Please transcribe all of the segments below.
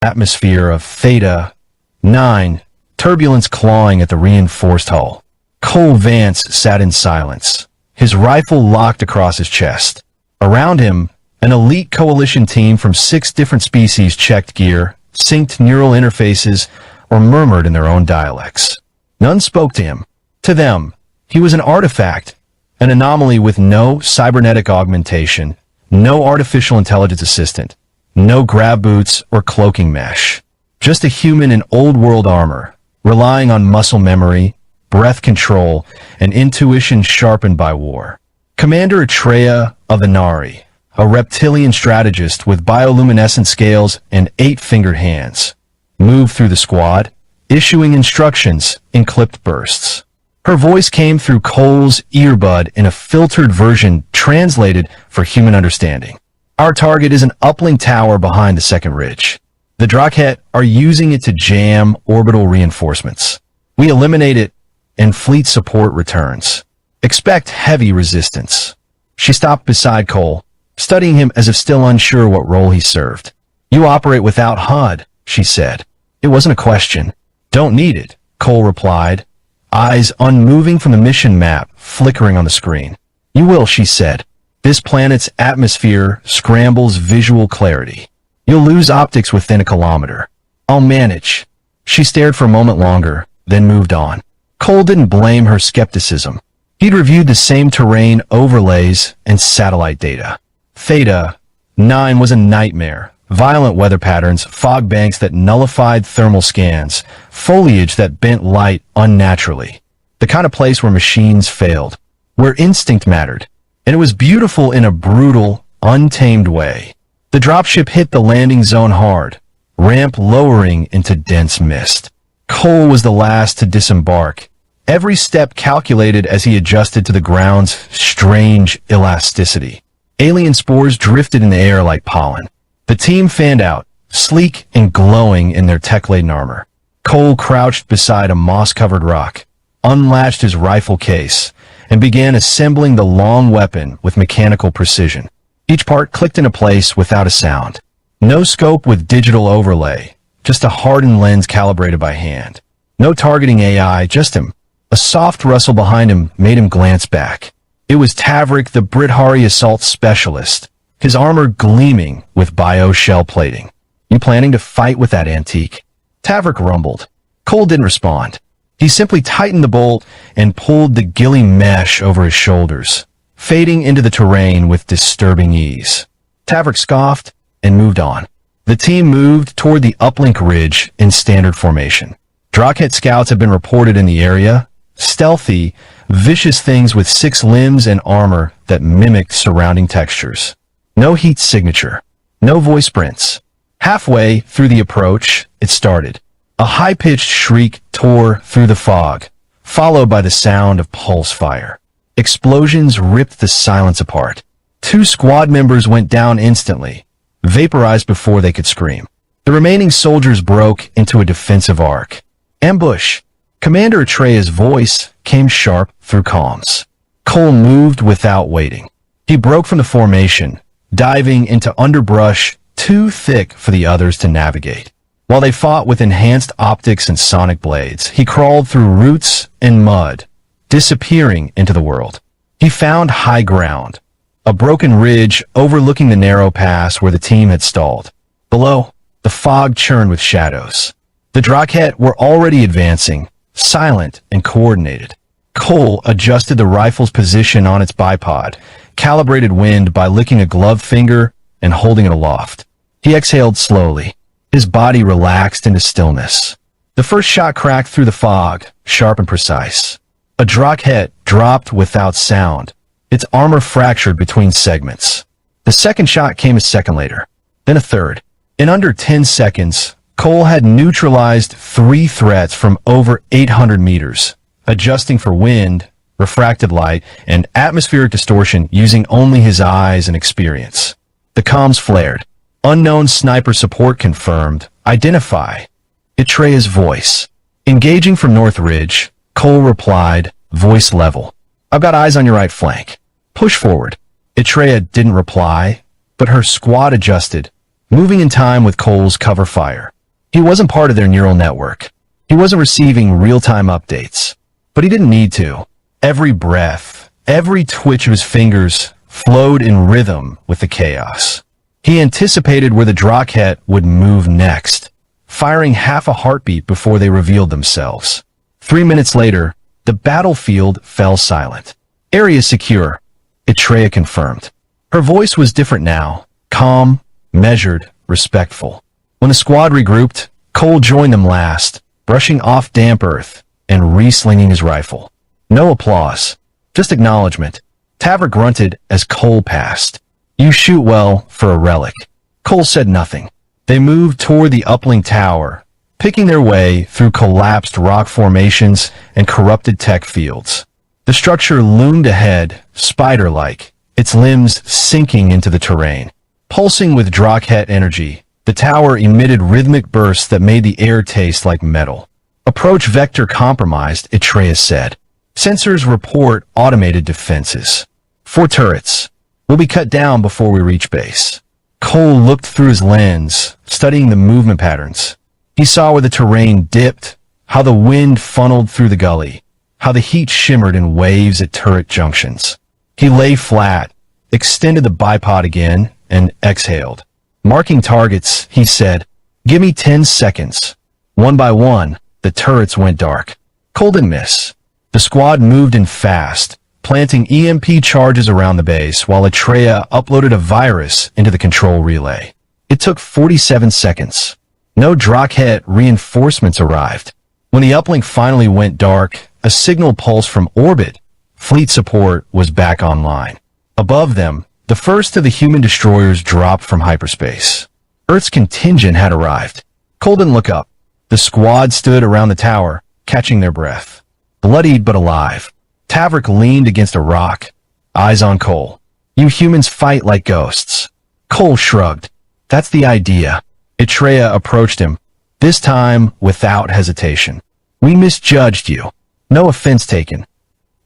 atmosphere of Theta 9, turbulence clawing at the reinforced hull. Cole Vance sat in silence, his rifle locked across his chest. Around him, an elite coalition team from 6 different species checked gear, synced neural interfaces, or murmured in their own dialects. None spoke to him. To them, he was an artifact, an anomaly with no cybernetic augmentation, no artificial intelligence assistant, no grab boots or cloaking mesh. Just a human in old-world armor, relying on muscle memory, breath control, and intuition sharpened by war. Commander Atreya of Inari, a reptilian strategist with bioluminescent scales and 8-fingered hands, moved through the squad, issuing instructions in clipped bursts. Her voice came through Cole's earbud in a filtered version translated for human understanding. Our target is an uplink tower behind the second ridge. The Drakhet are using it to jam orbital reinforcements. We eliminate it, and fleet support returns. Expect heavy resistance. She stopped beside Cole, studying him as if still unsure what role he served. You operate without HUD, she said. It wasn't a question. Don't need it, Cole replied, eyes unmoving from the mission map flickering on the screen. You will, she said. This planet's atmosphere scrambles visual clarity. You'll lose optics within a kilometer. I'll manage. She stared for a moment longer, then moved on. Cole didn't blame her skepticism. He'd reviewed the same terrain overlays and satellite data. Theta 9 was a nightmare. Violent weather patterns, fog banks that nullified thermal scans, foliage that bent light unnaturally. The kind of place where machines failed, where instinct mattered. And it was beautiful in a brutal, untamed way. The dropship hit the landing zone hard, ramp lowering into dense mist. Cole was the last to disembark, every step calculated as he adjusted to the ground's strange elasticity. Alien spores drifted in the air like pollen. The team fanned out, sleek and glowing in their tech-laden armor. Cole crouched beside a moss-covered rock, unlatched his rifle case, and began assembling the long weapon with mechanical precision. Each part clicked into place without a sound. No scope with digital overlay, just a hardened lens calibrated by hand. No targeting AI, just him. A soft rustle behind him made him glance back. It was Tavrik, the Brithari assault specialist, his armor gleaming with bio-shell plating. You planning to fight with that antique? Tavrik rumbled. Cole didn't respond. He simply tightened the bolt and pulled the ghillie mesh over his shoulders, fading into the terrain with disturbing ease. Tavrik scoffed and moved on. The team moved toward the uplink ridge in standard formation. Drakhet scouts had been reported in the area, stealthy, vicious things with 6 limbs and armor that mimicked surrounding textures. No heat signature, no voice sprints. Halfway through the approach, it started. A high-pitched shriek tore through the fog, followed by the sound of pulse fire. Explosions ripped the silence apart. 2 squad members went down instantly, vaporized before they could scream. The remaining soldiers broke into a defensive arc. Ambush! Commander Atreya's voice came sharp through comms. Cole moved without waiting. He broke from the formation, diving into underbrush too thick for the others to navigate. While they fought with enhanced optics and sonic blades, he crawled through roots and mud, disappearing into the world. He found high ground, a broken ridge overlooking the narrow pass where the team had stalled. Below, the fog churned with shadows. The Drakhet were already advancing, silent and coordinated. Cole adjusted the rifle's position on its bipod, calibrated wind by licking a gloved finger and holding it aloft. He exhaled slowly. His body relaxed into stillness. The first shot cracked through the fog, sharp and precise. A Drakhet dropped without sound, its armor fractured between segments. The second shot came a second later, then a third. In under 10 seconds, Cole had neutralized 3 threats from over 800 meters, adjusting for wind, refracted light, and atmospheric distortion using only his eyes and experience. The comms flared. Unknown sniper support confirmed. Identify. Atreya's voice. Engaging from North Ridge, Cole replied, voice level. I've got eyes on your right flank. Push forward. Atreya didn't reply, but her squad adjusted, moving in time with Cole's cover fire. He wasn't part of their neural network. He wasn't receiving real-time updates. But he didn't need to. Every breath, every twitch of his fingers flowed in rhythm with the chaos. He anticipated where the Drakhet would move next, firing half a heartbeat before they revealed themselves. 3 minutes later, the battlefield fell silent. Area secure, Etreya confirmed. Her voice was different now, calm, measured, respectful. When the squad regrouped, Cole joined them last, brushing off damp earth and re-slinging his rifle. No applause, just acknowledgement. Tavrik grunted as Cole passed. "You shoot well for a relic." Cole said nothing. They moved toward the uplink tower, picking their way through collapsed rock formations and corrupted tech fields. The structure loomed ahead, spider-like, its limbs sinking into the terrain. Pulsing with Drakhet energy, the tower emitted rhythmic bursts that made the air taste like metal. "Approach vector compromised," Etreya said. "Sensors report automated defenses. 4 turrets. Will be cut down before we reach base." Cole looked through his lens, studying the movement patterns. He saw where the terrain dipped, how the wind funneled through the gully, how the heat shimmered in waves at turret junctions. He lay flat, extended the bipod again, and exhaled. Marking targets, he said, "Give me 10 seconds." One by one, the turrets went dark. Cole didn't miss. The squad moved in fast, planting EMP charges around the base while Etreya uploaded a virus into the control relay. It took 47 seconds. No Drakhet reinforcements arrived. When the uplink finally went dark, a signal pulse from orbit, fleet support was back online. Above them, the first of the human destroyers dropped from hyperspace. Earth's contingent had arrived. Cole didn't look up. The squad stood around the tower, catching their breath. Bloodied but alive. Tavrik leaned against a rock, eyes on Cole. "You humans fight like ghosts." Cole shrugged. "That's the idea." Etreya approached him, this time without hesitation. "We misjudged you. No offense taken.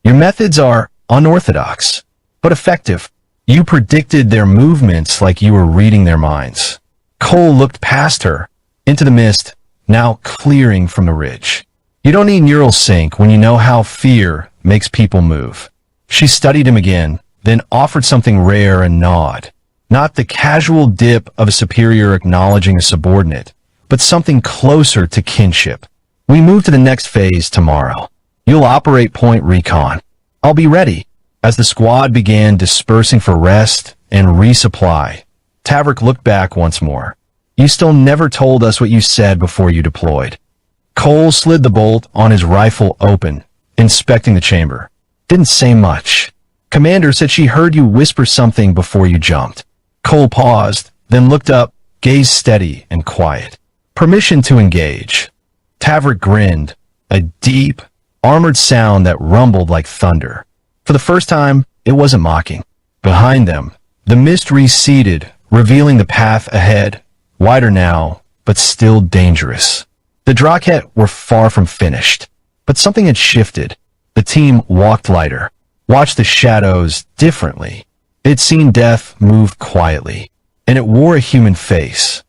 Your methods are unorthodox, but effective. You predicted their movements like you were reading their minds." Cole looked past her, into the mist, now clearing from the ridge. "You don't need neural sync when you know how fear makes people move." She studied him again, then offered something rare and gnawed. Not the casual dip of a superior acknowledging a subordinate, but something closer to kinship. "We move to the next phase tomorrow. You'll operate point recon. I'll be ready." As the squad began dispersing for rest and resupply, Tavrik looked back once more. "You still never told us what you said before you deployed." Cole slid the bolt on his rifle open, inspecting the chamber. "Didn't say much. Commander said she heard you whisper something before you jumped." Cole paused, then looked up, gaze steady and quiet. "Permission to engage." Tavrik grinned, a deep, armored sound that rumbled like thunder. For the first time, it wasn't mocking. Behind them, the mist receded, revealing the path ahead, wider now, but still dangerous. The Drakhet were far from finished, but something had shifted. The team walked lighter, watched the shadows differently. They'd seen death move quietly, and it wore a human face.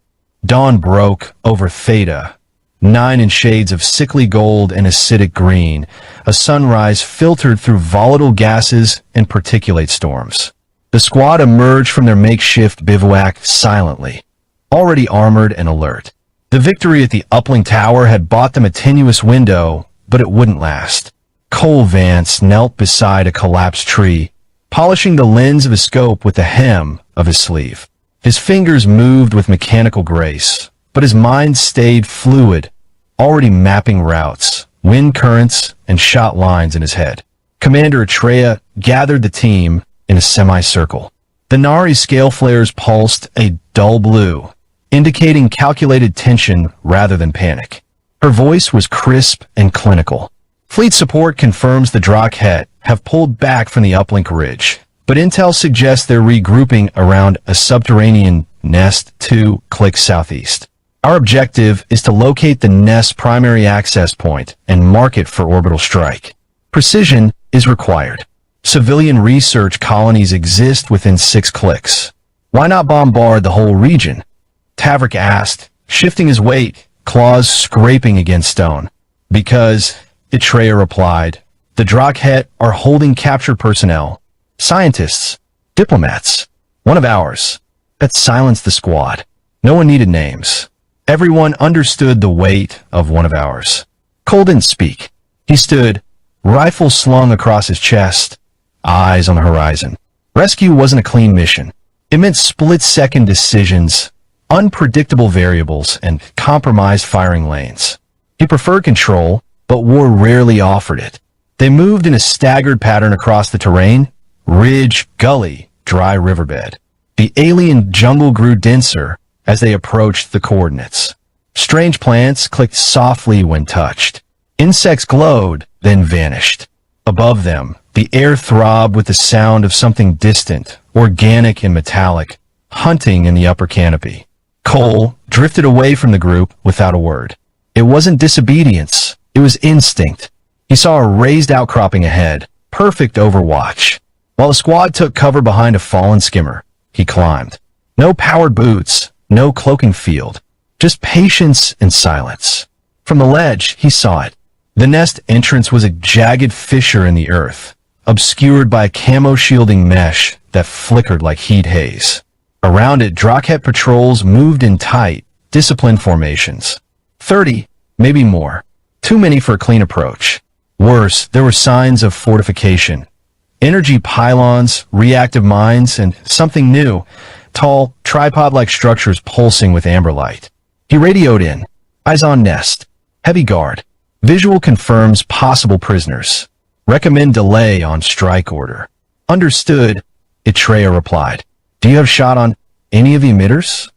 Dawn broke over Theta, 9 in shades of sickly gold and acidic green, a sunrise filtered through volatile gases and particulate storms. The squad emerged from their makeshift bivouac silently, already armored and alert. The victory at the uplink tower had bought them a tenuous window, but it wouldn't last. Cole Vance knelt beside a collapsed tree, polishing the lens of his scope with the hem of his sleeve. His fingers moved with mechanical grace, but his mind stayed fluid, already mapping routes, wind currents, and shot lines in his head. Commander Etreya gathered the team in a semicircle. The Nari scale flares pulsed a dull blue, indicating calculated tension rather than panic. Her voice was crisp and clinical. "Fleet support confirms the Drakhet have pulled back from the uplink ridge, but intel suggests they're regrouping around a subterranean nest 2 clicks southeast. Our objective is to locate the nest's primary access point and mark it for orbital strike. Precision is required. Civilian research colonies exist within 6 clicks. Why not bombard the whole region?" Tavrik asked, shifting his weight, claws scraping against stone. Because, Atreya replied, the Drakhet are holding captured personnel. Scientists. Diplomats. One of ours. That silenced the squad. No one needed names. Everyone understood the weight of one of ours. Cole didn't speak. He stood, rifle slung across his chest, eyes on the horizon. Rescue wasn't a clean mission. It meant split-second decisions, unpredictable variables, and compromised firing lanes. He preferred control, but war rarely offered it. They moved in a staggered pattern across the terrain, ridge, gully, dry riverbed. The alien jungle grew denser as they approached the coordinates. Strange plants clicked softly when touched. Insects glowed, then vanished. Above them, the air throbbed with the sound of something distant, organic and metallic, hunting in the upper canopy. Cole drifted away from the group without a word. It wasn't disobedience, it was instinct. He saw a raised outcropping ahead, perfect overwatch. While the squad took cover behind a fallen skimmer, he climbed. No powered boots, no cloaking field, just patience and silence. From the ledge, he saw it. The nest entrance was a jagged fissure in the earth, obscured by a camo-shielding mesh that flickered like heat haze. Around it, Drakhet patrols moved in tight, disciplined formations. 30, maybe more. Too many for a clean approach. Worse, there were signs of fortification. Energy pylons, reactive mines, and something new, tall, tripod-like structures pulsing with amber light. He radioed in. Eyes on nest. Heavy guard. Visual confirms possible prisoners. Recommend delay on strike order. Understood, Atreya replied. Do you have shot on any of the emitters?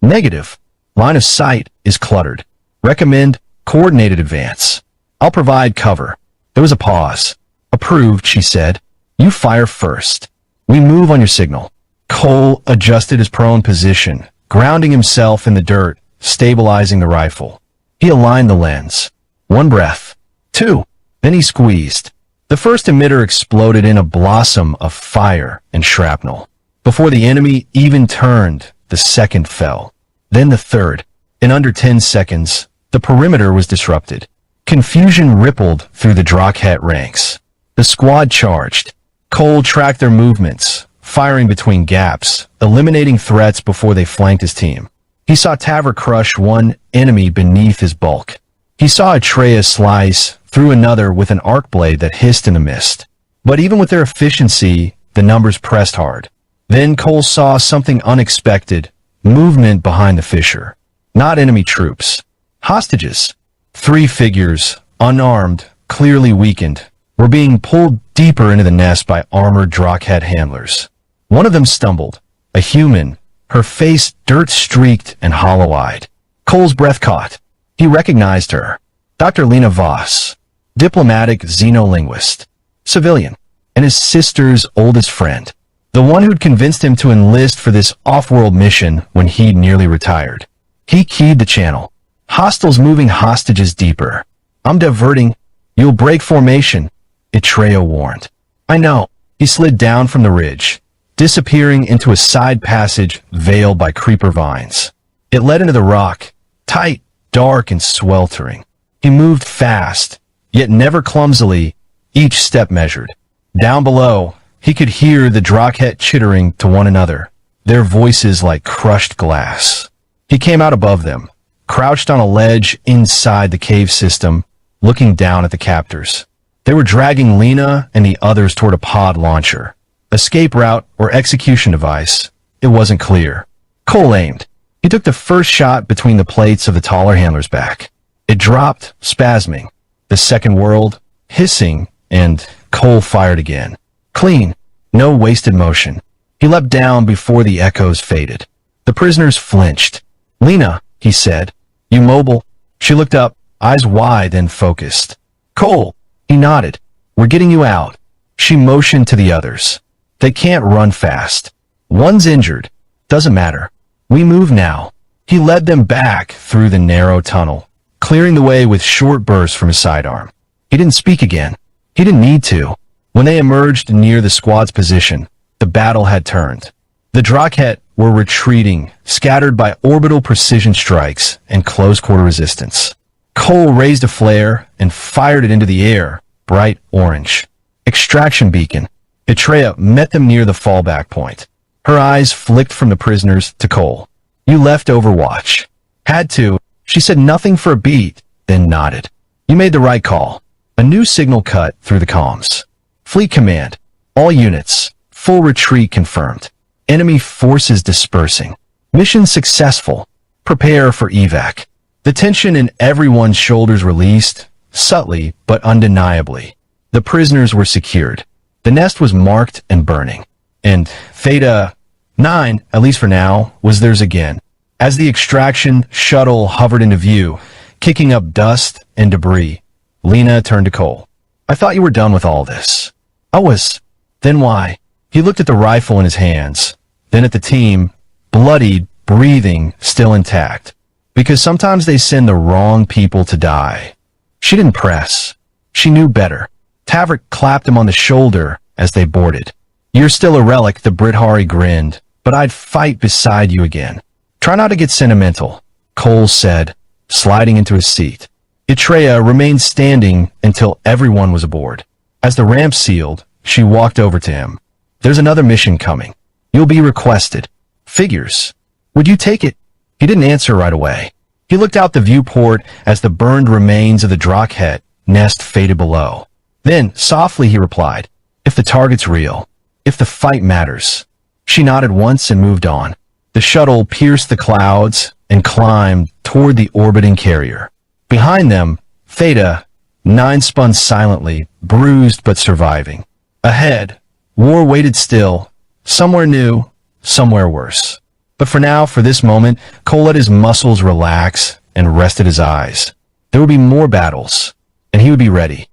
Negative. Line of sight is cluttered. Recommend coordinated advance. I'll provide cover. There was a pause. Approved, she said. You fire first. We move on your signal. Cole adjusted his prone position, grounding himself in the dirt, stabilizing the rifle. He aligned the lens. One breath. Two. Then he squeezed. The first emitter exploded in a blossom of fire and shrapnel. Before the enemy even turned, the second fell. Then the third. In under 10 seconds, the perimeter was disrupted. Confusion rippled through the Drakhet ranks. The squad charged. Cole tracked their movements, firing between gaps, eliminating threats before they flanked his team. He saw Tavrik crush one enemy beneath his bulk. He saw Atreya slice through another with an arc blade that hissed in the mist. But even with their efficiency, the numbers pressed hard. Then Cole saw something unexpected, movement behind the fissure. Not enemy troops. Hostages. 3 figures, unarmed, clearly weakened, were being pulled deeper into the nest by armored Drakhet handlers. One of them stumbled. A human, her face dirt-streaked and hollow-eyed. Cole's breath caught. He recognized her. Dr. Lena Voss, diplomatic xenolinguist, civilian, and his sister's oldest friend. The one who'd convinced him to enlist for this off-world mission when he'd nearly retired. He keyed the channel. Hostiles moving hostages deeper. I'm diverting. You'll break formation, Atreya warned. I know. He slid down from the ridge, disappearing into a side passage veiled by creeper vines. It led into the rock, tight, dark, and sweltering. He moved fast, yet never clumsily, each step measured. Down below, he could hear the Drakhet chittering to one another, their voices like crushed glass. He came out above them, crouched on a ledge inside the cave system, looking down at the captors. They were dragging Lena and the others toward a pod launcher. Escape route or execution device, it wasn't clear. Cole aimed. He took the first shot between the plates of the taller handler's back. It dropped, spasming. The second whirled, hissing, and Cole fired again. Clean. No wasted motion. He leapt down before the echoes faded. The prisoners flinched. Lena, he said. You mobile? She looked up, eyes wide and focused. Cole. He nodded. We're getting you out. She motioned to the others. They can't run fast. One's injured. Doesn't matter. We move now. He led them back through the narrow tunnel, clearing the way with short bursts from his sidearm. He didn't speak again. He didn't need to. When they emerged near the squad's position, the battle had turned. The Drakhet were retreating, scattered by orbital precision strikes and close-quarter resistance. Cole raised a flare and fired it into the air, bright orange. Extraction beacon. Atreya met them near the fallback point. Her eyes flicked from the prisoners to Cole. You left Overwatch. Had to. She said nothing for a beat, then nodded. You made the right call. A new signal cut through the comms. Fleet command. All units. Full retreat confirmed. Enemy forces dispersing. Mission successful. Prepare for evac. The tension in everyone's shoulders released, subtly but undeniably. The prisoners were secured. The nest was marked and burning. And Theta 9, at least for now, was theirs again. As the extraction shuttle hovered into view, kicking up dust and debris, Lena turned to Cole. I thought you were done with all this. I was. Then why? He looked at the rifle in his hands, then at the team, bloodied, breathing, still intact. Because sometimes they send the wrong people to die. She didn't press. She knew better. Tavrik clapped him on the shoulder as they boarded. You're still a relic, the Bridhari grinned, but I'd fight beside you again. Try not to get sentimental, Cole said, sliding into his seat. Atreya remained standing until everyone was aboard. As the ramp sealed, she walked over to him. There's another mission coming. You'll be requested. Figures. Would you take it? He didn't answer right away. He looked out the viewport as the burned remains of the Drakhet nest faded below. Then, softly, he replied, if the target's real, if the fight matters. She nodded once and moved on. The shuttle pierced the clouds and climbed toward the orbiting carrier. Behind them, Theta 9 spun silently, bruised but surviving. Ahead, war waited still, somewhere new, somewhere worse. But for now, for this moment, Cole let his muscles relax and rested his eyes. There would be more battles, and he would be ready.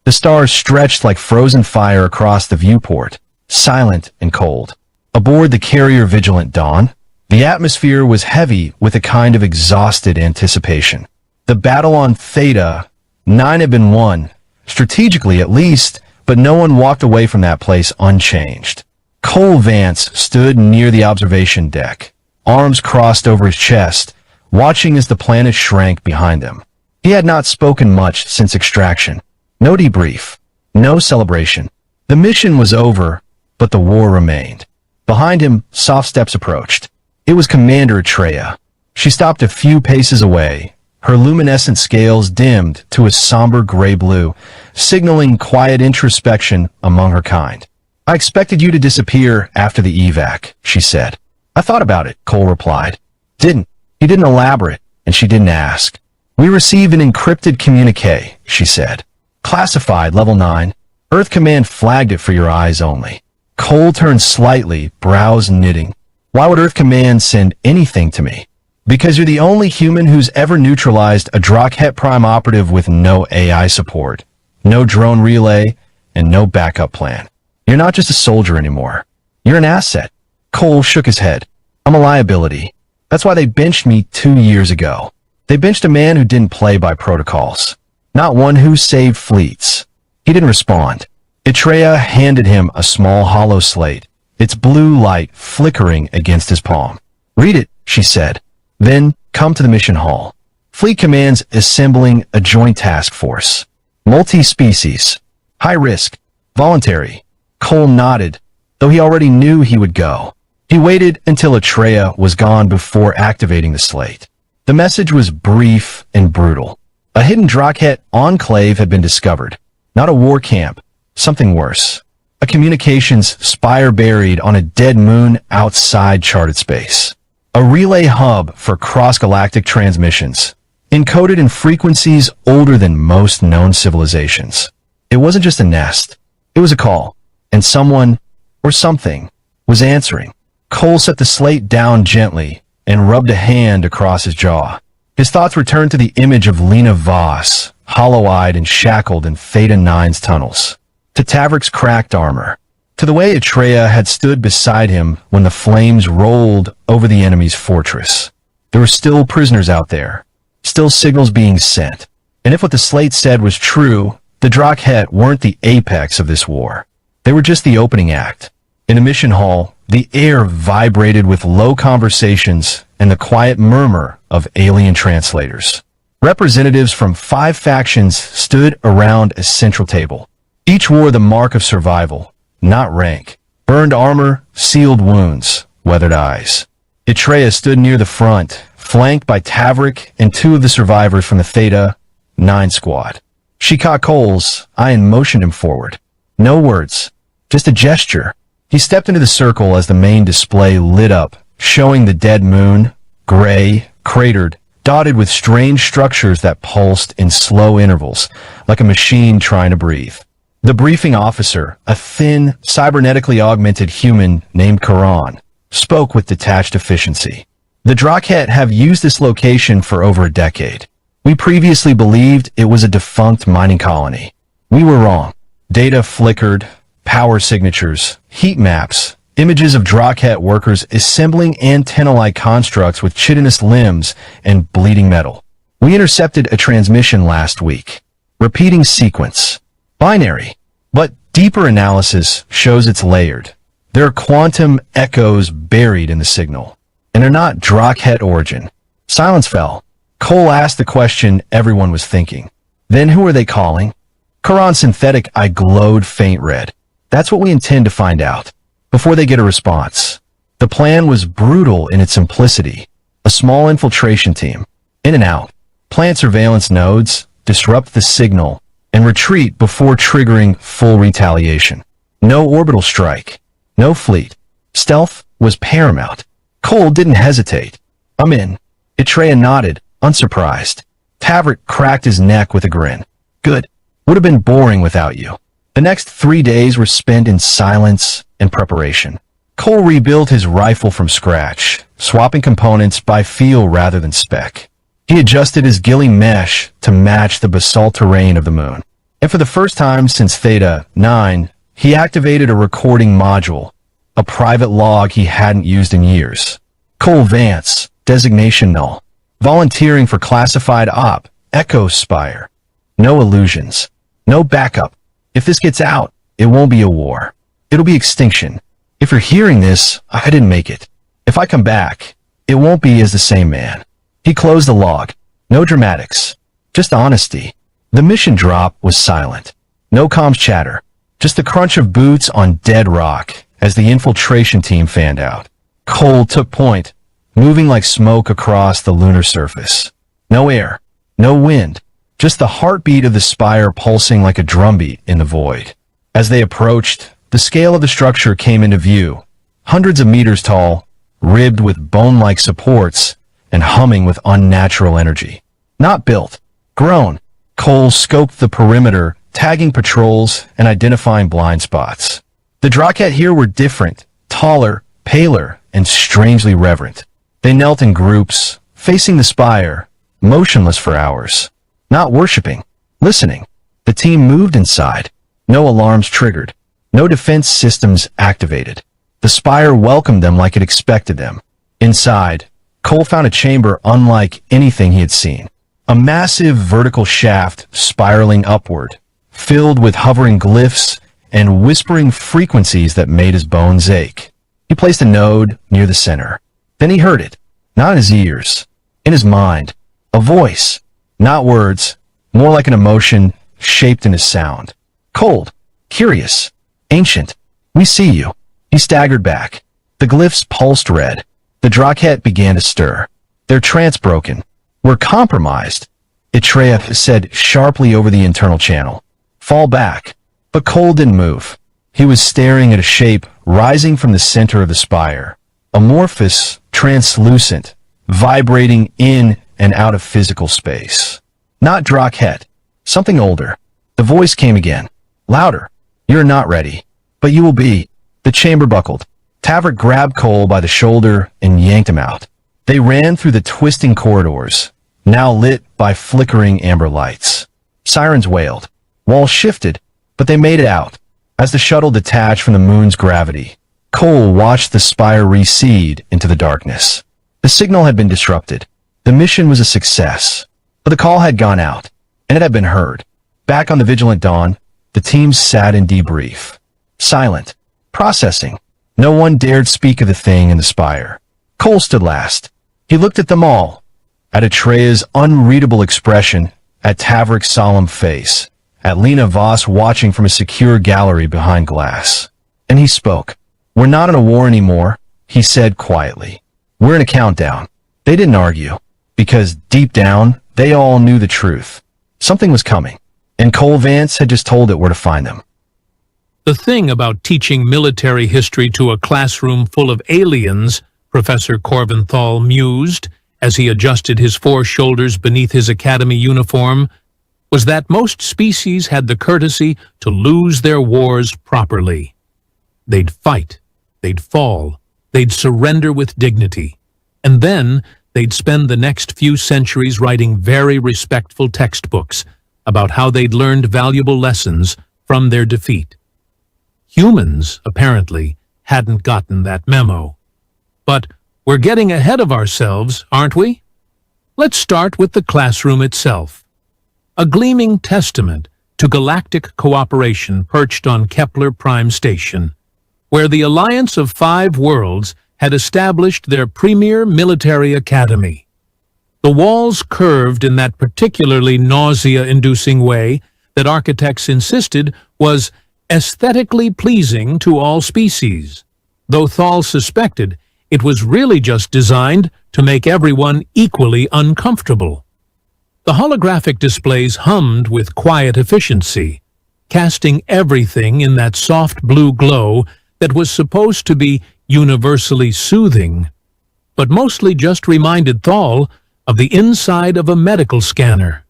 The stars stretched like frozen fire across the viewport, silent and cold. Aboard the carrier Vigilant Dawn, the atmosphere was heavy with a kind of exhausted anticipation. The battle on Theta 9 had been won, strategically at least, but no one walked away from that place unchanged. Cole Vance stood near the observation deck, arms crossed over his chest, watching as the planet shrank behind him. He had not spoken much since extraction. No debrief, no celebration. The mission was over, but the war remained. Behind him, soft steps approached. It was Commander Atreya. She stopped a few paces away, her luminescent scales dimmed to a somber gray-blue, signaling quiet introspection among her kind. I expected you to disappear after the evac, she said. I thought about it, Cole replied. Didn't. He didn't elaborate, and she didn't ask. We received an encrypted communique, she said. Classified, level 9. Earth Command flagged it for your eyes only. Cole turned slightly, brows knitting. Why would Earth Command send anything to me? Because you're the only human who's ever neutralized a Drakhet Prime operative with no AI support, no drone relay, and no backup plan. You're not just a soldier anymore. You're an asset. Cole shook his head. I'm a liability. That's why they benched me 2 years ago. They benched a man who didn't play by protocols. Not one who saved fleets. He didn't respond. Atreya handed him a small hollow slate, its blue light flickering against his palm. Read it, she said. Then come to the mission hall. Fleet Command's assembling a joint task force. Multi-species. High risk. Voluntary. Cole nodded, though he already knew he would go. He waited until Atreya was gone before activating the slate. The message was brief and brutal. A hidden Drakhet enclave had been discovered. Not a war camp, something worse. A communications spire buried on a dead moon outside charted space. A relay hub for cross-galactic transmissions, encoded in frequencies older than most known civilizations. It wasn't just a nest. It was a call, and someone, or something, was answering. Cole set the slate down gently and rubbed a hand across his jaw. His thoughts returned to the image of Lena Voss, hollow-eyed and shackled in Theta 9's tunnels, to Tavrik's cracked armor, to the way Atreya had stood beside him when the flames rolled over the enemy's fortress. There were still prisoners out there, still signals being sent. And if what the slate said was true, the Drakhet weren't the apex of this war. They were just the opening act. In the mission hall, the air vibrated with low conversations and the quiet murmur of alien translators. Representatives from 5 factions stood around a central table. Each wore the mark of survival, not rank. Burned armor, sealed wounds, weathered eyes. Atreya stood near the front, flanked by Tavrik and 2 of the survivors from the Theta 9 squad. She caught Cole's eye and motioned him forward. No words, just a gesture. He stepped into the circle as the main display lit up, showing the dead moon, gray, cratered, dotted with strange structures that pulsed in slow intervals, like a machine trying to breathe. The briefing officer, a thin, cybernetically augmented human named Karan, spoke with detached efficiency. The Drakhet have used this location for over a decade. We previously believed it was a defunct mining colony. We were wrong. Data flickered, power signatures, heat maps, images of Drakhet workers assembling antenna-like constructs with chitinous limbs and bleeding metal. We intercepted a transmission last week. Repeating sequence. Binary. But deeper analysis shows it's layered. There are quantum echoes buried in the signal. And they're not Drakhet origin. Silence fell. Cole asked the question everyone was thinking. Then who are they calling? Karan's synthetic eye glowed faint red. That's what we intend to find out. Before they get a response. The plan was brutal in its simplicity. A small infiltration team. In and out. Plant surveillance nodes. Disrupt the signal. And retreat before triggering full retaliation. No orbital strike. No fleet. Stealth was paramount. Cole didn't hesitate. I'm in. Atreya nodded, unsurprised. Tavrik cracked his neck with a grin. Good. Would have been boring without you. The next 3 days were spent in silence and preparation. Cole rebuilt his rifle from scratch, swapping components by feel rather than spec. He adjusted his ghillie mesh to match the basalt terrain of the moon. And for the first time since Theta 9, he activated a recording module, a private log he hadn't used in years. Cole Vance, designation null. Volunteering for classified op, Echo Spire. No illusions. No backup. If this gets out, it won't be a war. It'll be extinction. If you're hearing this, I didn't make it. If I come back, it won't be as the same man. He closed the log. No dramatics. Just honesty. The mission drop was silent. No comms chatter. Just the crunch of boots on dead rock as the infiltration team fanned out. Cole took point, moving like smoke across the lunar surface. No air. No wind. Just the heartbeat of the spire pulsing like a drumbeat in the void. As they approached, the scale of the structure came into view. Hundreds of meters tall, ribbed with bone-like supports, and humming with unnatural energy. Not built. Grown. Cole scoped the perimeter, tagging patrols and identifying blind spots. The Drakhet here were different, taller, paler, and strangely reverent. They knelt in groups, facing the spire, motionless for hours. Not worshipping, listening. The team moved inside. No alarms triggered. No defense systems activated. The spire welcomed them like it expected them. Inside, Cole found a chamber unlike anything he had seen. A massive vertical shaft spiraling upward, filled with hovering glyphs and whispering frequencies that made his bones ache. He placed a node near the center. Then he heard it, not in his ears, in his mind. A voice, not words, more like an emotion shaped into sound. Cold, curious, ancient. We see you. He staggered back. The glyphs pulsed red. The Drakhet began to stir. Their trance broken. We're compromised. Atreya said sharply over the internal channel. Fall back. But Cole didn't move. He was staring at a shape rising from the center of the spire. Amorphous, translucent, vibrating in and out of physical space. Not Drakhet. Something older. The voice came again. Louder. You're not ready. But you will be. The chamber buckled. Tavrik grabbed Cole by the shoulder and yanked him out. They ran through the twisting corridors, now lit by flickering amber lights. Sirens wailed. Walls shifted, but they made it out. As the shuttle detached from the moon's gravity, Cole watched the spire recede into the darkness. The signal had been disrupted. The mission was a success, but the call had gone out, and it had been heard. Back on the Vigilant Dawn, the team sat in debrief. Silent. Processing. No one dared speak of the thing in the spire. Cole stood last. He looked at them all, at Atreya's unreadable expression, at Tavrick's solemn face, at Lena Voss watching from a secure gallery behind glass. And he spoke. "We're not in a war anymore," he said quietly. "We're in a countdown." They didn't argue, because deep down, they all knew the truth. Something was coming, and Cole Vance had just told it where to find them. The thing about teaching military history to a classroom full of aliens, Professor Corventhal mused, as he adjusted his 4 shoulders beneath his academy uniform, was that most species had the courtesy to lose their wars properly. They'd fight, they'd fall, they'd surrender with dignity, and then they'd spend the next few centuries writing very respectful textbooks about how they'd learned valuable lessons from their defeat. Humans, apparently, hadn't gotten that memo. But we're getting ahead of ourselves, aren't we? Let's start with the classroom itself. A gleaming testament to galactic cooperation perched on Kepler Prime Station, where the Alliance of 5 Worlds had established their premier military academy. The walls curved in that particularly nausea-inducing way that architects insisted was aesthetically pleasing to all species, though Thal suspected it was really just designed to make everyone equally uncomfortable. The holographic displays hummed with quiet efficiency, casting everything in that soft blue glow that was supposed to be universally soothing, but mostly just reminded Thal of the inside of a medical scanner,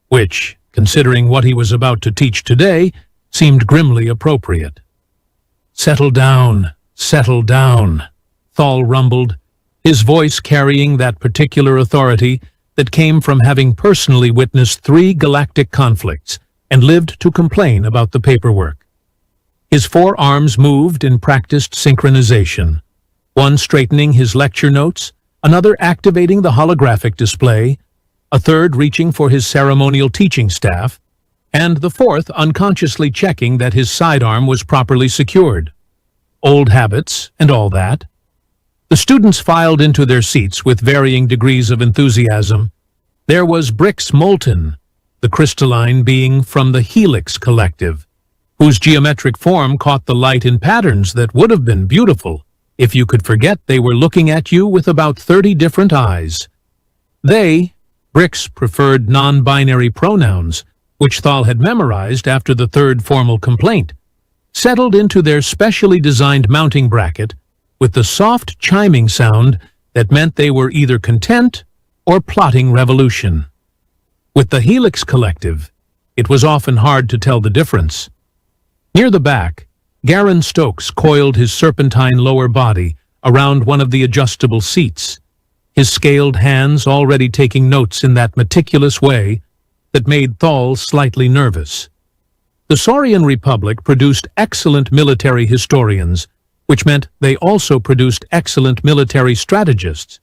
which, considering what he was about to teach today, seemed grimly appropriate. Settle down, Thal rumbled, his voice carrying that particular authority that came from having personally witnessed 3 galactic conflicts and lived to complain about the paperwork. His 4 arms moved in practiced synchronization, one straightening his lecture notes, another activating the holographic display, a third reaching for his ceremonial teaching staff, and the 4th unconsciously checking that his sidearm was properly secured. Old habits and all that. The students filed into their seats with varying degrees of enthusiasm. There was Brix Moulton, the crystalline being from the Helix Collective, whose geometric form caught the light in patterns that would have been beautiful if you could forget they were looking at you with about 30 different eyes. Brix preferred non-binary pronouns, which Thal had memorized after the 3rd formal complaint, settled into their specially designed mounting bracket with the soft chiming sound that meant they were either content or plotting revolution. With the Helix Collective, it was often hard to tell the difference. Near the back, Garen Stokes coiled his serpentine lower body around one of the adjustable seats, his scaled hands already taking notes in that meticulous way that made Thal slightly nervous. The Saurian Republic produced excellent military historians, which meant they also produced excellent military strategists,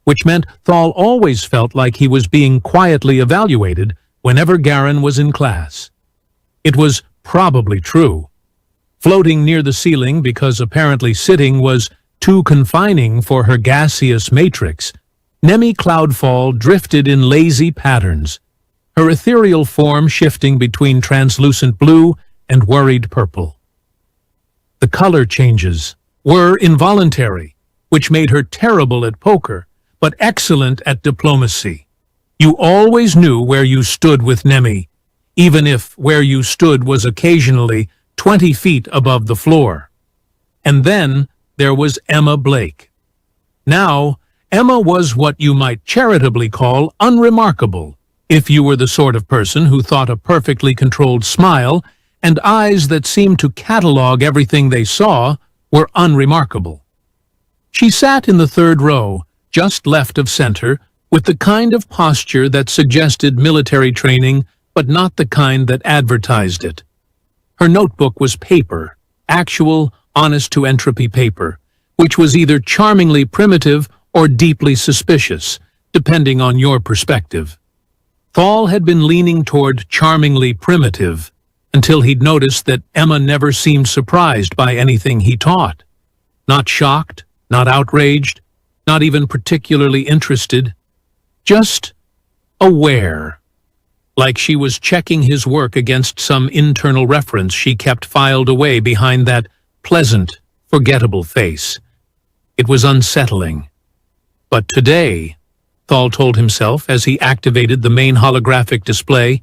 which meant Thal always felt like he was being quietly evaluated whenever Garen was in class. It was probably true. Floating near the ceiling because apparently sitting was too confining for her gaseous matrix, Nemi Cloudfall drifted in lazy patterns, her ethereal form shifting between translucent blue and worried purple. The color changes were involuntary, which made her terrible at poker, but excellent at diplomacy. You always knew where you stood with Nemi, even if where you stood was occasionally 20 feet above the floor. And then there was Emma Blake. Now, Emma was what you might charitably call unremarkable, if you were the sort of person who thought a perfectly controlled smile and eyes that seemed to catalog everything they saw were unremarkable. She sat in the 3rd row, just left of center, with the kind of posture that suggested military training, but not the kind that advertised it. Her notebook was paper, actual, honest-to-entropy paper, which was either charmingly primitive or deeply suspicious, depending on your perspective. Thal had been leaning toward charmingly primitive until he'd noticed that Emma never seemed surprised by anything he taught. Not shocked, not outraged, not even particularly interested. Just aware. Like she was checking his work against some internal reference she kept filed away behind that pleasant, forgettable face. It was unsettling. But today, Thal told himself as he activated the main holographic display,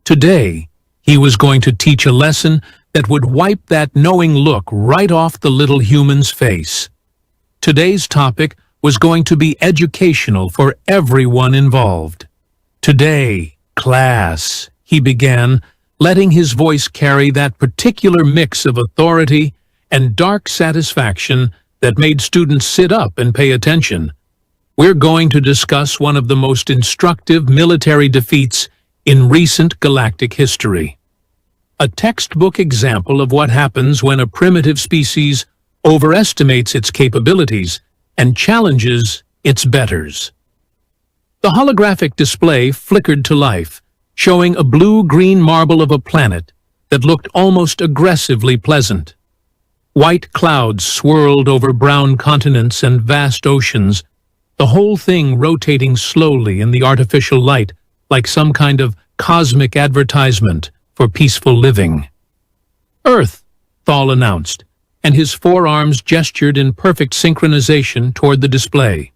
today he was going to teach a lesson that would wipe that knowing look right off the little human's face. Today's topic was going to be educational for everyone involved. Today, class, he began, letting his voice carry that particular mix of authority and dark satisfaction that made students sit up and pay attention. We're going to discuss one of the most instructive military defeats in recent galactic history. A textbook example of what happens when a primitive species overestimates its capabilities and challenges its betters. The holographic display flickered to life, showing a blue-green marble of a planet that looked almost aggressively pleasant. White clouds swirled over brown continents and vast oceans, the whole thing rotating slowly in the artificial light like some kind of cosmic advertisement for peaceful living. Earth, Thal announced, and his forearms gestured in perfect synchronization toward the display.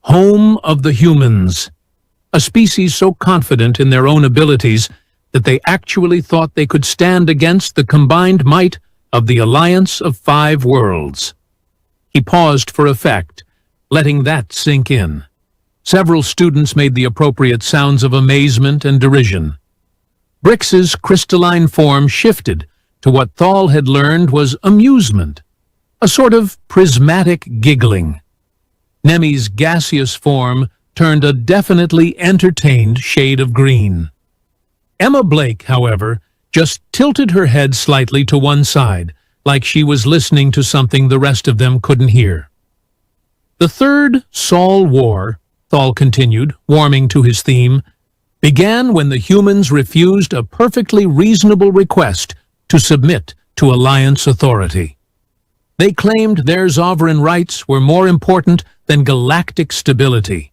Home of the humans, a species so confident in their own abilities that they actually thought they could stand against the combined might of the Alliance of Five Worlds. He paused for effect, letting that sink in. Several students made the appropriate sounds of amazement and derision. Brix's crystalline form shifted to what Thal had learned was amusement, a sort of prismatic giggling. Nemi's gaseous form turned a definitely entertained shade of green. Emma Blake, however, just tilted her head slightly to one side, like she was listening to something the rest of them couldn't hear. The Third Sol War, Thal continued, warming to his theme, began when the humans refused a perfectly reasonable request to submit to Alliance authority. They claimed their sovereign rights were more important than galactic stability.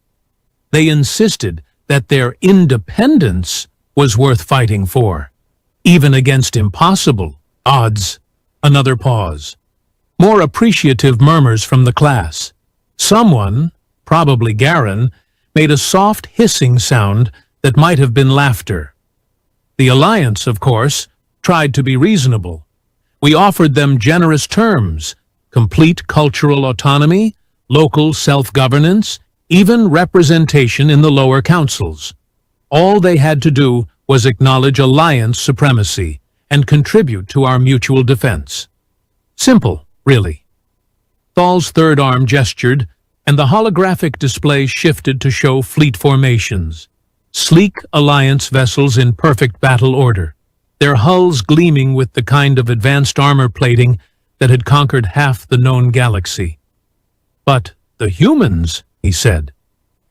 They insisted that their independence was worth fighting for, even against impossible odds. Another pause. More appreciative murmurs from the class. Someone, probably Garen, made a soft hissing sound that might have been laughter. The Alliance, of course, tried to be reasonable. We offered them generous terms, complete cultural autonomy, local self-governance, even representation in the lower councils. All they had to do was acknowledge Alliance supremacy and contribute to our mutual defense. Simple, really. Thal's third arm gestured, and the holographic display shifted to show fleet formations. Sleek Alliance vessels in perfect battle order, their hulls gleaming with the kind of advanced armor plating that had conquered half the known galaxy. But the humans, he said,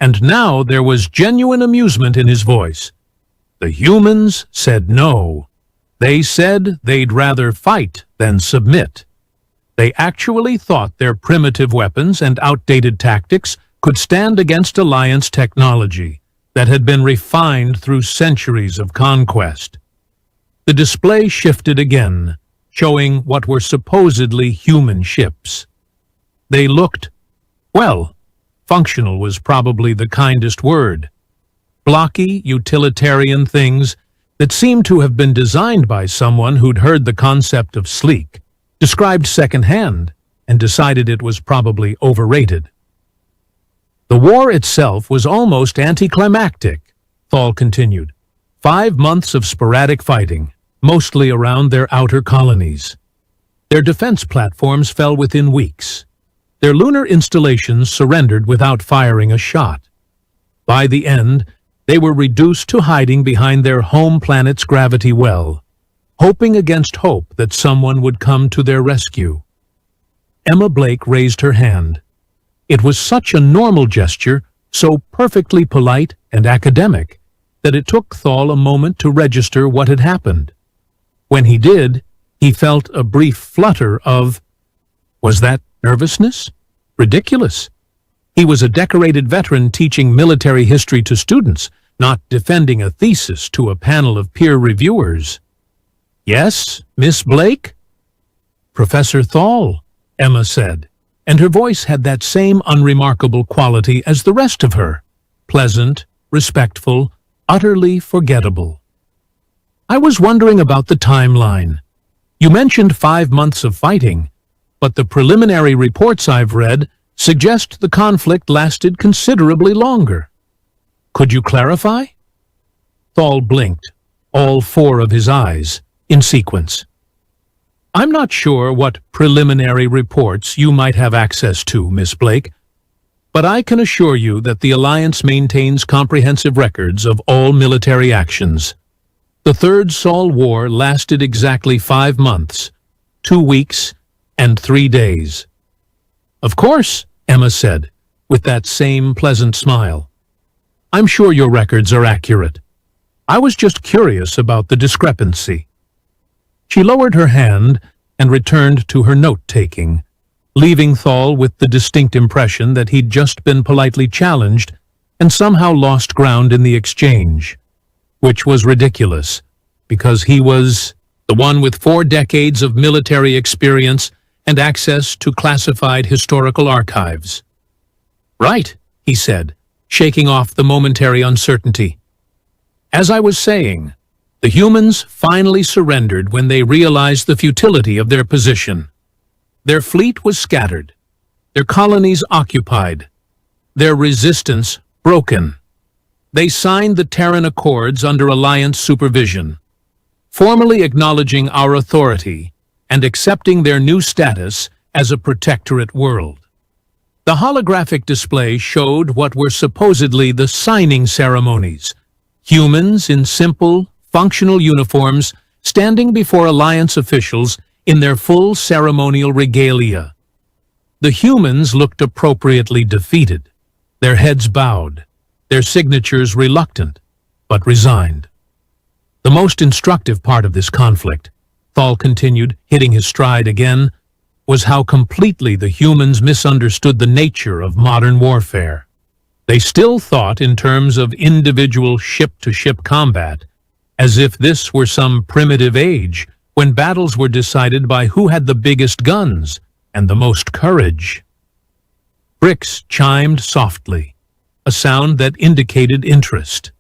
and now there was genuine amusement in his voice. The humans said no. They said they'd rather fight than submit. They actually thought their primitive weapons and outdated tactics could stand against Alliance technology that had been refined through centuries of conquest. The display shifted again, showing what were supposedly human ships. They looked, well, functional was probably the kindest word. Blocky, utilitarian things that seemed to have been designed by someone who'd heard the concept of sleek, described secondhand, and decided it was probably overrated. The war itself was almost anticlimactic, Thal continued. 5 months of sporadic fighting, mostly around their outer colonies. Their defense platforms fell within weeks. Their lunar installations surrendered without firing a shot. By the end, they were reduced to hiding behind their home planet's gravity well, hoping against hope that someone would come to their rescue. Emma Blake raised her hand. It was such a normal gesture, so perfectly polite and academic, that it took Thal a moment to register what had happened. When he did, he felt a brief flutter of, was that Nervousness? Ridiculous. He was a decorated veteran teaching military history to students, not defending a thesis to a panel of peer reviewers. "Yes, Miss Blake?" "Professor Thal," Emma said, and her voice had that same unremarkable quality as the rest of her. Pleasant, respectful, utterly forgettable. "I was wondering about the timeline. You mentioned 5 months of fighting, but the preliminary reports I've read suggest the conflict lasted considerably longer. Could you clarify?" Thal blinked, all 4 of his eyes, in sequence. "I'm not sure what preliminary reports you might have access to, Miss Blake, but I can assure you that the Alliance maintains comprehensive records of all military actions. The Third Sol War lasted exactly 5 months, 2 weeks, and 3 days. "Of course," Emma said, with that same pleasant smile. "I'm sure your records are accurate. I was just curious about the discrepancy." She lowered her hand and returned to her note-taking, leaving Thal with the distinct impression that he'd just been politely challenged and somehow lost ground in the exchange, which was ridiculous, because he was the one with 4 decades of military experience and access to classified historical archives. "Right," he said, shaking off the momentary uncertainty. "As I was saying, the humans finally surrendered when they realized the futility of their position. Their fleet was scattered, their colonies occupied, their resistance broken. They signed the Terran Accords under Alliance supervision, formally acknowledging our authority and accepting their new status as a protectorate world. The holographic display showed what were supposedly the signing ceremonies, humans in simple, functional uniforms standing before Alliance officials in their full ceremonial regalia. The humans looked appropriately defeated, their heads bowed, their signatures reluctant, but resigned. The most instructive part of this conflict, Thal continued, hitting his stride again, was how completely the humans misunderstood the nature of modern warfare. They still thought in terms of individual ship-to-ship combat, as if this were some primitive age when battles were decided by who had the biggest guns and the most courage. Bricks chimed softly, a sound that indicated interest.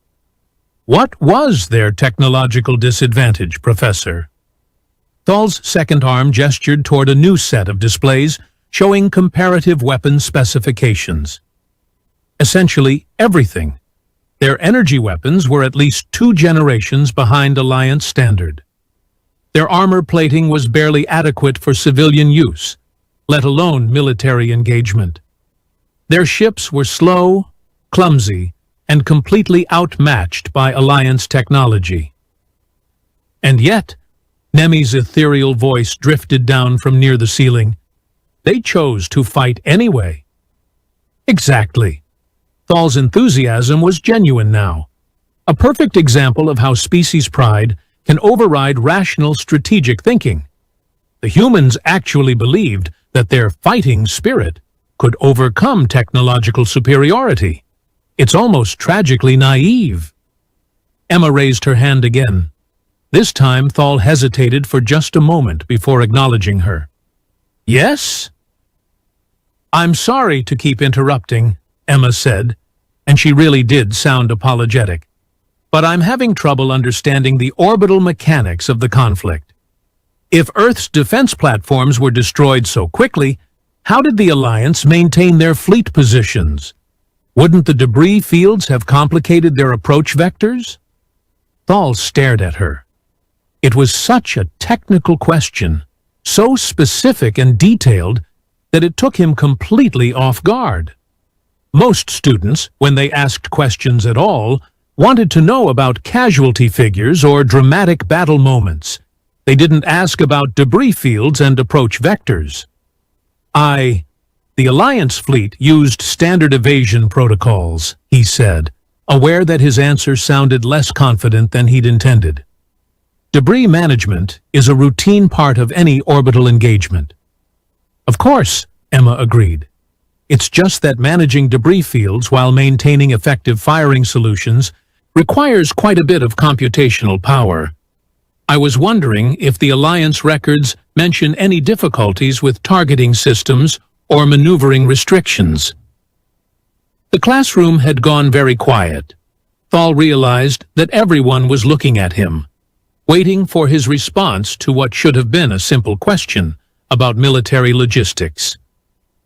"What was their technological disadvantage, Professor?" Thal's second arm gestured toward a new set of displays showing comparative weapon specifications. Essentially everything. Their energy weapons were at least 2 generations behind Alliance standard. Their armor plating was barely adequate for civilian use, let alone military engagement. Their ships were slow, clumsy, and completely outmatched by Alliance technology. And yet, Nemi's ethereal voice drifted down from near the ceiling. They chose to fight anyway. Exactly. Thal's enthusiasm was genuine now. A perfect example of how species pride can override rational strategic thinking. The humans actually believed that their fighting spirit could overcome technological superiority. It's almost tragically naive. Emma raised her hand again. This time Thal hesitated for just a moment before acknowledging her. "Yes?" "I'm sorry to keep interrupting," Emma said, and she really did sound apologetic. "But I'm having trouble understanding the orbital mechanics of the conflict. If Earth's defense platforms were destroyed so quickly, how did the Alliance maintain their fleet positions? Wouldn't the debris fields have complicated their approach vectors?" Thal stared at her. It was such a technical question, so specific and detailed, that it took him completely off guard. Most students, when they asked questions at all, wanted to know about casualty figures or dramatic battle moments. They didn't ask about debris fields and approach vectors. The Alliance fleet used standard evasion protocols, he said, aware that his answer sounded less confident than he'd intended. Debris management is a routine part of any orbital engagement. Of course, Emma agreed. It's just that managing debris fields while maintaining effective firing solutions requires quite a bit of computational power. I was wondering if the Alliance records mention any difficulties with targeting systems or maneuvering restrictions. The classroom had gone very quiet. Thal realized that everyone was looking at him, waiting for his response to what should have been a simple question about military logistics.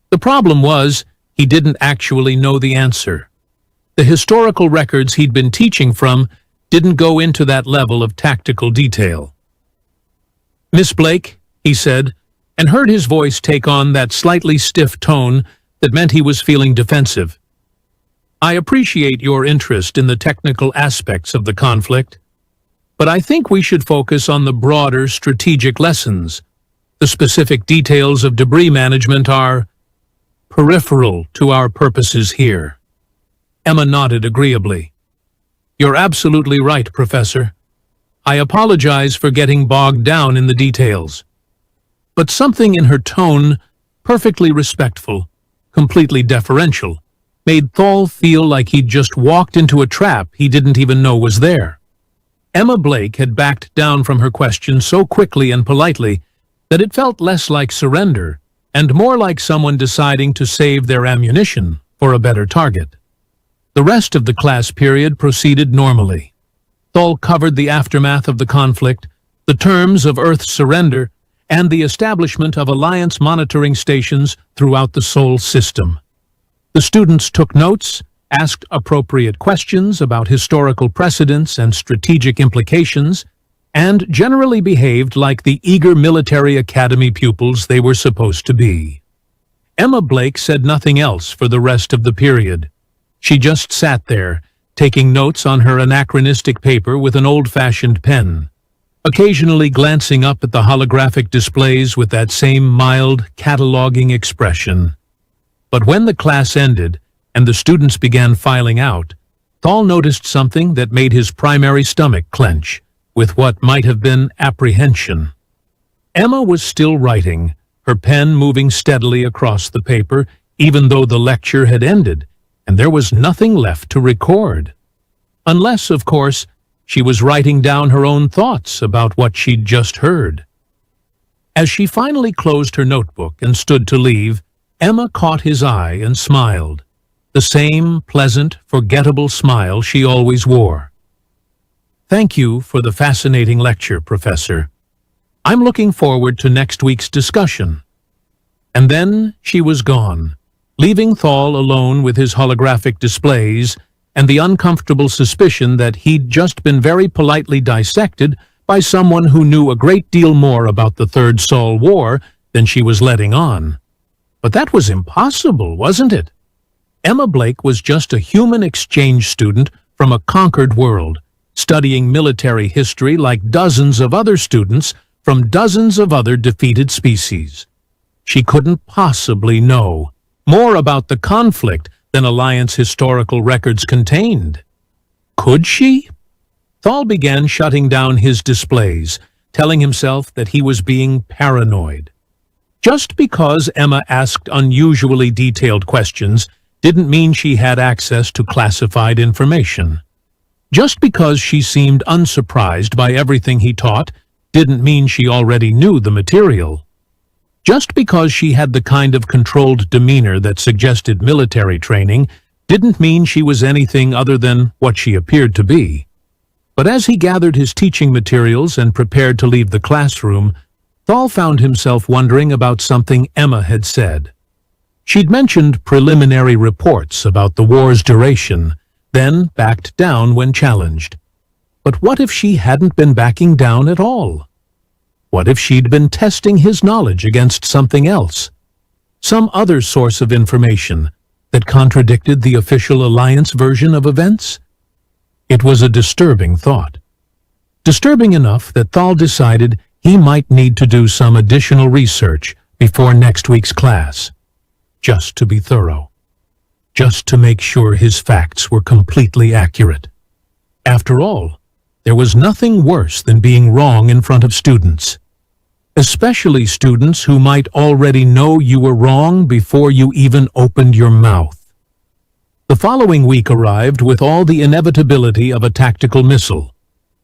The problem was, he didn't actually know the answer. The historical records he'd been teaching from didn't go into that level of tactical detail. "Miss Blake," he said, and heard his voice take on that slightly stiff tone that meant he was feeling defensive. "I appreciate your interest in the technical aspects of the conflict, but I think we should focus on the broader strategic lessons. The specific details of debris management are peripheral to our purposes here." Emma nodded agreeably. "You're absolutely right, Professor. I apologize for getting bogged down in the details." But something in her tone, perfectly respectful, completely deferential, made Thal feel like he'd just walked into a trap he didn't even know was there. Emma Blake had backed down from her question so quickly and politely that it felt less like surrender and more like someone deciding to save their ammunition for a better target. The rest of the class period proceeded normally. Thal covered the aftermath of the conflict, the terms of Earth's surrender, and the establishment of Alliance monitoring stations throughout the Sol system. The students took notes, asked appropriate questions about historical precedents and strategic implications, and generally behaved like the eager military academy pupils they were supposed to be. Emma Blake said nothing else for the rest of the period. She just sat there, taking notes on her anachronistic paper with an old-fashioned pen, occasionally glancing up at the holographic displays with that same mild, cataloging expression. But when the class ended and the students began filing out, Thal noticed something that made his primary stomach clench, with what might have been apprehension. Emma was still writing, her pen moving steadily across the paper, even though the lecture had ended, and there was nothing left to record. Unless, of course, she was writing down her own thoughts about what she'd just heard. As she finally closed her notebook and stood to leave, Emma caught his eye and smiled, the same pleasant, forgettable smile she always wore. "Thank you for the fascinating lecture, Professor. I'm looking forward to next week's discussion." And then she was gone, leaving Thal alone with his holographic displays and the uncomfortable suspicion that he'd just been very politely dissected by someone who knew a great deal more about the Third Sol War than she was letting on. But that was impossible, wasn't it? Emma Blake was just a human exchange student from a conquered world, studying military history like dozens of other students from dozens of other defeated species. She couldn't possibly know more about the conflict than Alliance historical records contained. Could she? Thal began shutting down his displays, telling himself that he was being paranoid. Just because Emma asked unusually detailed questions didn't mean she had access to classified information. Just because she seemed unsurprised by everything he taught didn't mean she already knew the material. Just because she had the kind of controlled demeanor that suggested military training didn't mean she was anything other than what she appeared to be. But as he gathered his teaching materials and prepared to leave the classroom, Thal found himself wondering about something Emma had said. She'd mentioned preliminary reports about the war's duration, then backed down when challenged. But what if she hadn't been backing down at all? What if she'd been testing his knowledge against something else? Some other source of information that contradicted the official Alliance version of events? It was a disturbing thought. Disturbing enough that Thal decided he might need to do some additional research before next week's class, just to be thorough, just to make sure his facts were completely accurate. After all, there was nothing worse than being wrong in front of students. especially students who might already know you were wrong before you even opened your mouth. The following week arrived with all the inevitability of a tactical missile,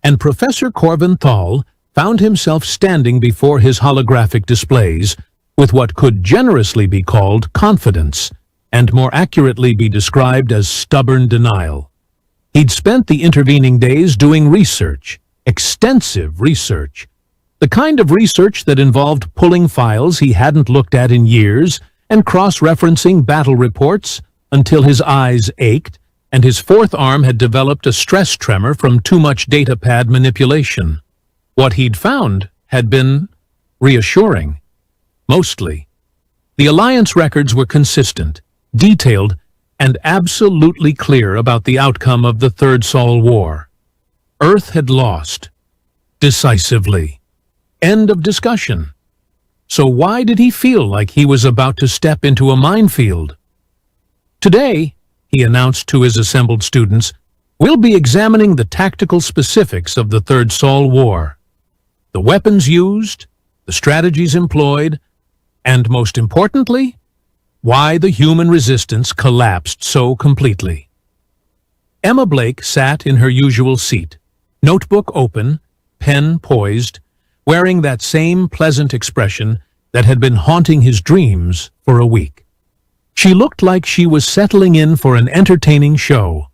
and Professor Corvin Thal found himself standing before his holographic displays with what could generously be called confidence, and more accurately be described as stubborn denial. He'd spent the intervening days doing research, extensive research, the kind of research that involved pulling files he hadn't looked at in years and cross-referencing battle reports until his eyes ached and his fourth arm had developed a stress tremor from too much datapad manipulation. What he'd found had been reassuring. Mostly. The Alliance records were consistent, detailed, and absolutely clear about the outcome of the Third Sol War. Earth had lost. Decisively. End of discussion. So why did he feel like he was about to step into a minefield? Today, he announced to his assembled students, we'll be examining the tactical specifics of the Third Sol War. The weapons used, the strategies employed, and most importantly, why the human resistance collapsed so completely. Emma Blake sat in her usual seat, notebook open, pen poised, wearing that same pleasant expression that had been haunting his dreams for a week. She looked like she was settling in for an entertaining show.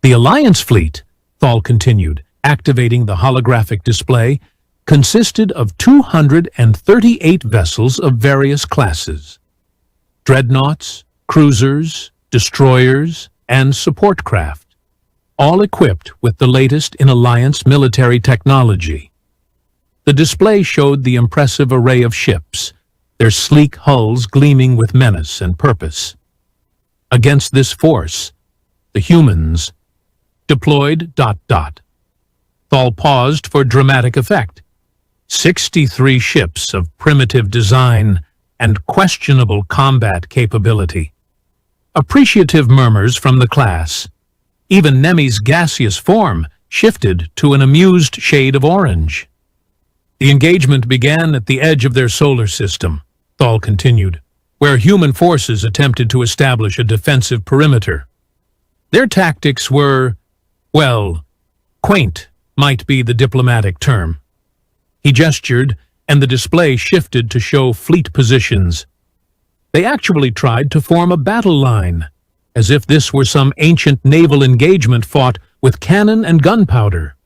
The Alliance fleet, Thal continued, activating the holographic display, consisted of 238 vessels of various classes. Dreadnoughts, cruisers, destroyers, and support craft, all equipped with the latest in Alliance military technology. The display showed the impressive array of ships, their sleek hulls gleaming with menace and purpose. Against this force, the humans deployed ... Thal paused for dramatic effect. 63 ships of primitive design and questionable combat capability. Appreciative murmurs from the class. Even Nemi's gaseous form shifted to an amused shade of orange. The engagement began at the edge of their solar system, Thal continued, where human forces attempted to establish a defensive perimeter. Their tactics were, well, quaint might be the diplomatic term. He gestured, and the display shifted to show fleet positions. They actually tried to form a battle line, as if this were some ancient naval engagement fought with cannon and gunpowder,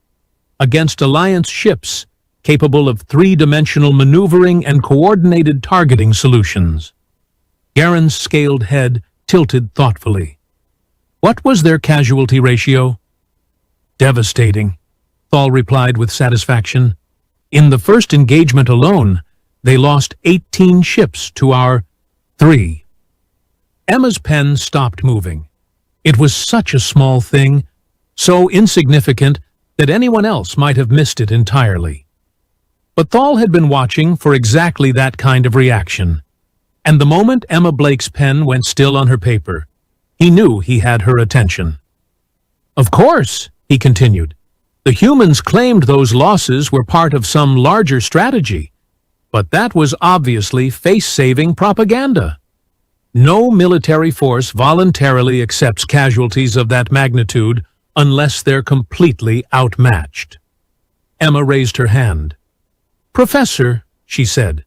against Alliance ships capable of three-dimensional maneuvering and coordinated targeting solutions. Garen's scaled head tilted thoughtfully. What was their casualty ratio? Devastating, Thal replied with satisfaction. In the first engagement alone, they lost 18 ships to our 3. Emma's pen stopped moving. It was such a small thing, so insignificant that anyone else might have missed it entirely. But Thal had been watching for exactly that kind of reaction, and the moment Emma Blake's pen went still on her paper, he knew he had her attention. Of course, he continued, the humans claimed those losses were part of some larger strategy, but that was obviously face-saving propaganda. No military force voluntarily accepts casualties of that magnitude unless they're completely outmatched. Emma raised her hand. Professor, she said,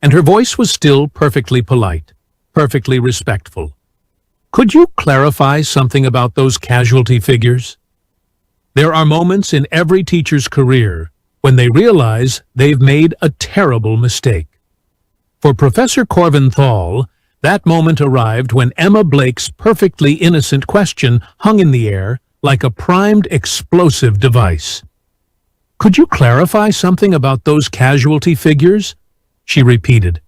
and her voice was still perfectly polite, perfectly respectful. Could you clarify something about those casualty figures? There are moments in every teacher's career when they realize they've made a terrible mistake. For Professor Corvin Thal, that moment arrived when Emma Blake's perfectly innocent question hung in the air like a primed explosive device. Could you clarify something about those casualty figures? She repeated,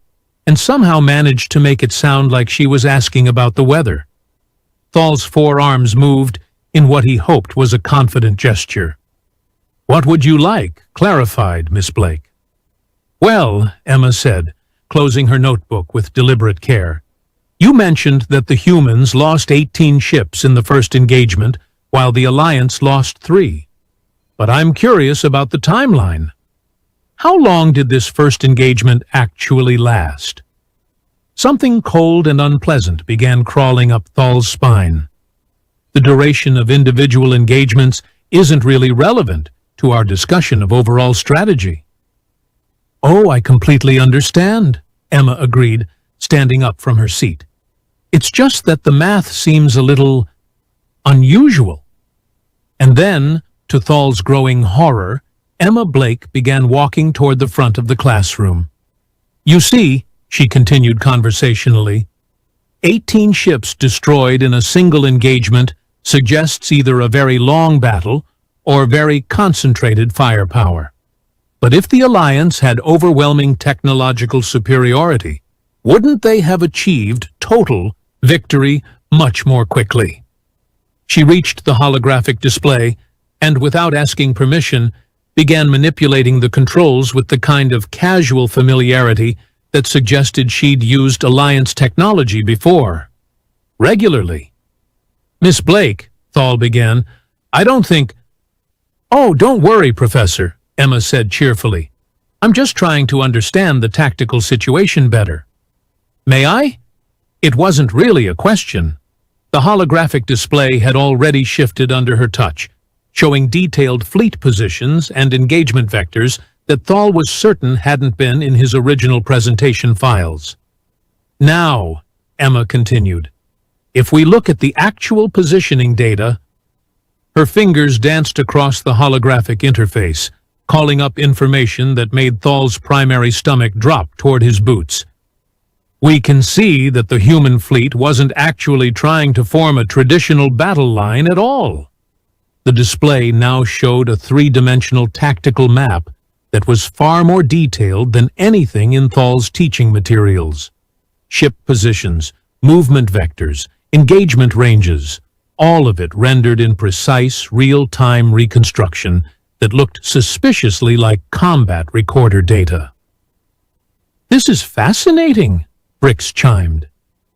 and somehow managed to make it sound like she was asking about the weather. Thal's forearms moved in what he hoped was a confident gesture. What would you like clarified, Miss Blake? Well, Emma said, closing her notebook with deliberate care, you mentioned that the humans lost 18 ships in the first engagement, while the Alliance lost 3. But I'm curious about the timeline. How long did this first engagement actually last? Something cold and unpleasant began crawling up Thal's spine. The duration of individual engagements isn't really relevant to our discussion of overall strategy. Oh, I completely understand, Emma agreed, standing up from her seat. It's just that the math seems a little unusual. And then, to Thal's growing horror, Emma Blake began walking toward the front of the classroom. You see, she continued conversationally, 18 ships destroyed in a single engagement suggests either a very long battle or very concentrated firepower. But if the Alliance had overwhelming technological superiority, wouldn't they have achieved total victory much more quickly? She reached the holographic display and, without asking permission, began manipulating the controls with the kind of casual familiarity that suggested she'd used Alliance technology before. Regularly. Miss Blake, Thal began, I don't think... Oh, don't worry, Professor, Emma said cheerfully. I'm just trying to understand the tactical situation better. May I? It wasn't really a question. The holographic display had already shifted under her touch, showing detailed fleet positions and engagement vectors that Thal was certain hadn't been in his original presentation files. Now, Emma continued, if we look at the actual positioning data, her fingers danced across the holographic interface, calling up information that made Thal's primary stomach drop toward his boots. We can see that the human fleet wasn't actually trying to form a traditional battle line at all. The display now showed a three-dimensional tactical map that was far more detailed than anything in Thal's teaching materials. Ship positions, movement vectors, engagement ranges, all of it rendered in precise, real-time reconstruction that looked suspiciously like combat recorder data. This is fascinating, Brix chimed,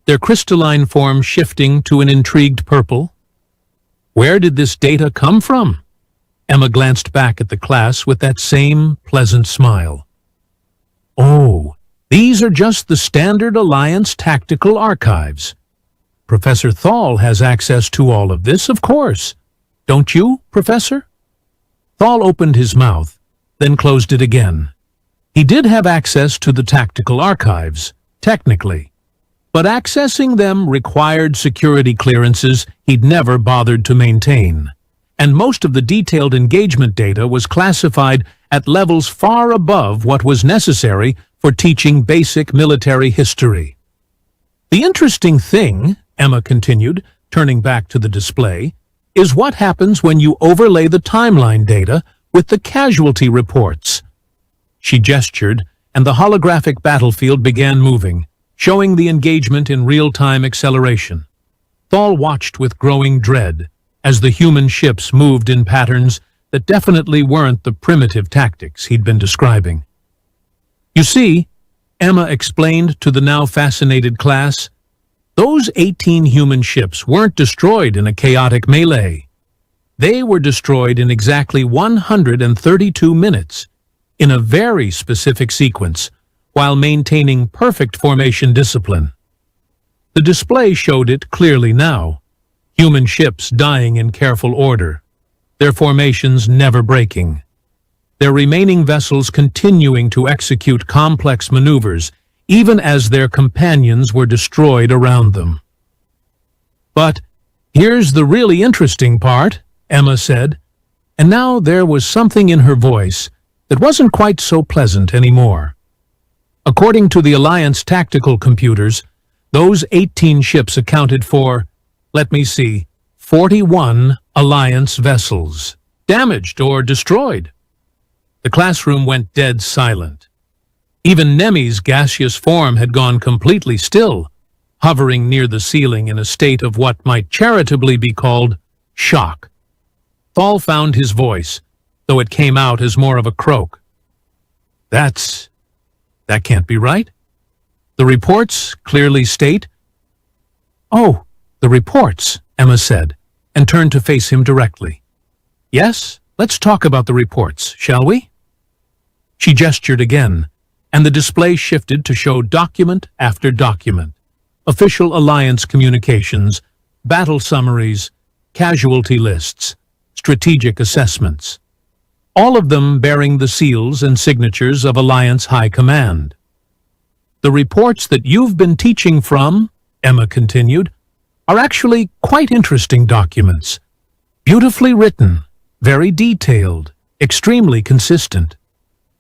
their crystalline form shifting to an intrigued purple. Where did this data come from? Emma glanced back at the class with that same pleasant smile. Oh, these are just the standard Alliance tactical archives. Professor Thal has access to all of this, of course. Don't you, Professor? Thal opened his mouth, then closed it again. He did have access to the tactical archives, technically, but accessing them required security clearances he'd never bothered to maintain, and most of the detailed engagement data was classified at levels far above what was necessary for teaching basic military history. The interesting thing, Emma continued, turning back to the display, is what happens when you overlay the timeline data with the casualty reports. She gestured, and the holographic battlefield began moving, showing the engagement in real-time acceleration. Thal watched with growing dread as the human ships moved in patterns that definitely weren't the primitive tactics he'd been describing. You see, Emma explained to the now fascinated class, those 18 human ships weren't destroyed in a chaotic melee. They were destroyed in exactly 132 minutes, in a very specific sequence, while maintaining perfect formation discipline. The display showed it clearly now. Human ships dying in careful order, their formations never breaking, their remaining vessels continuing to execute complex maneuvers even as their companions were destroyed around them. But here's the really interesting part, Emma said, and now there was something in her voice that wasn't quite so pleasant anymore. According to the Alliance tactical computers, those 18 ships accounted for, 41 Alliance vessels, damaged or destroyed. The classroom went dead silent. Even Nemi's gaseous form had gone completely still, hovering near the ceiling in a state of what might charitably be called shock. Thal found his voice, though it came out as more of a croak. That can't be right. The reports clearly state... Oh, the reports, Emma said, and turned to face him directly. Yes, let's talk about the reports, shall we? She gestured again, and the display shifted to show document after document. Official alliance communications, battle summaries, casualty lists, strategic assessments. All of them bearing the seals and signatures of Alliance High Command. The reports that you've been teaching from, Emma continued, are actually quite interesting documents. Beautifully written, very detailed, extremely consistent.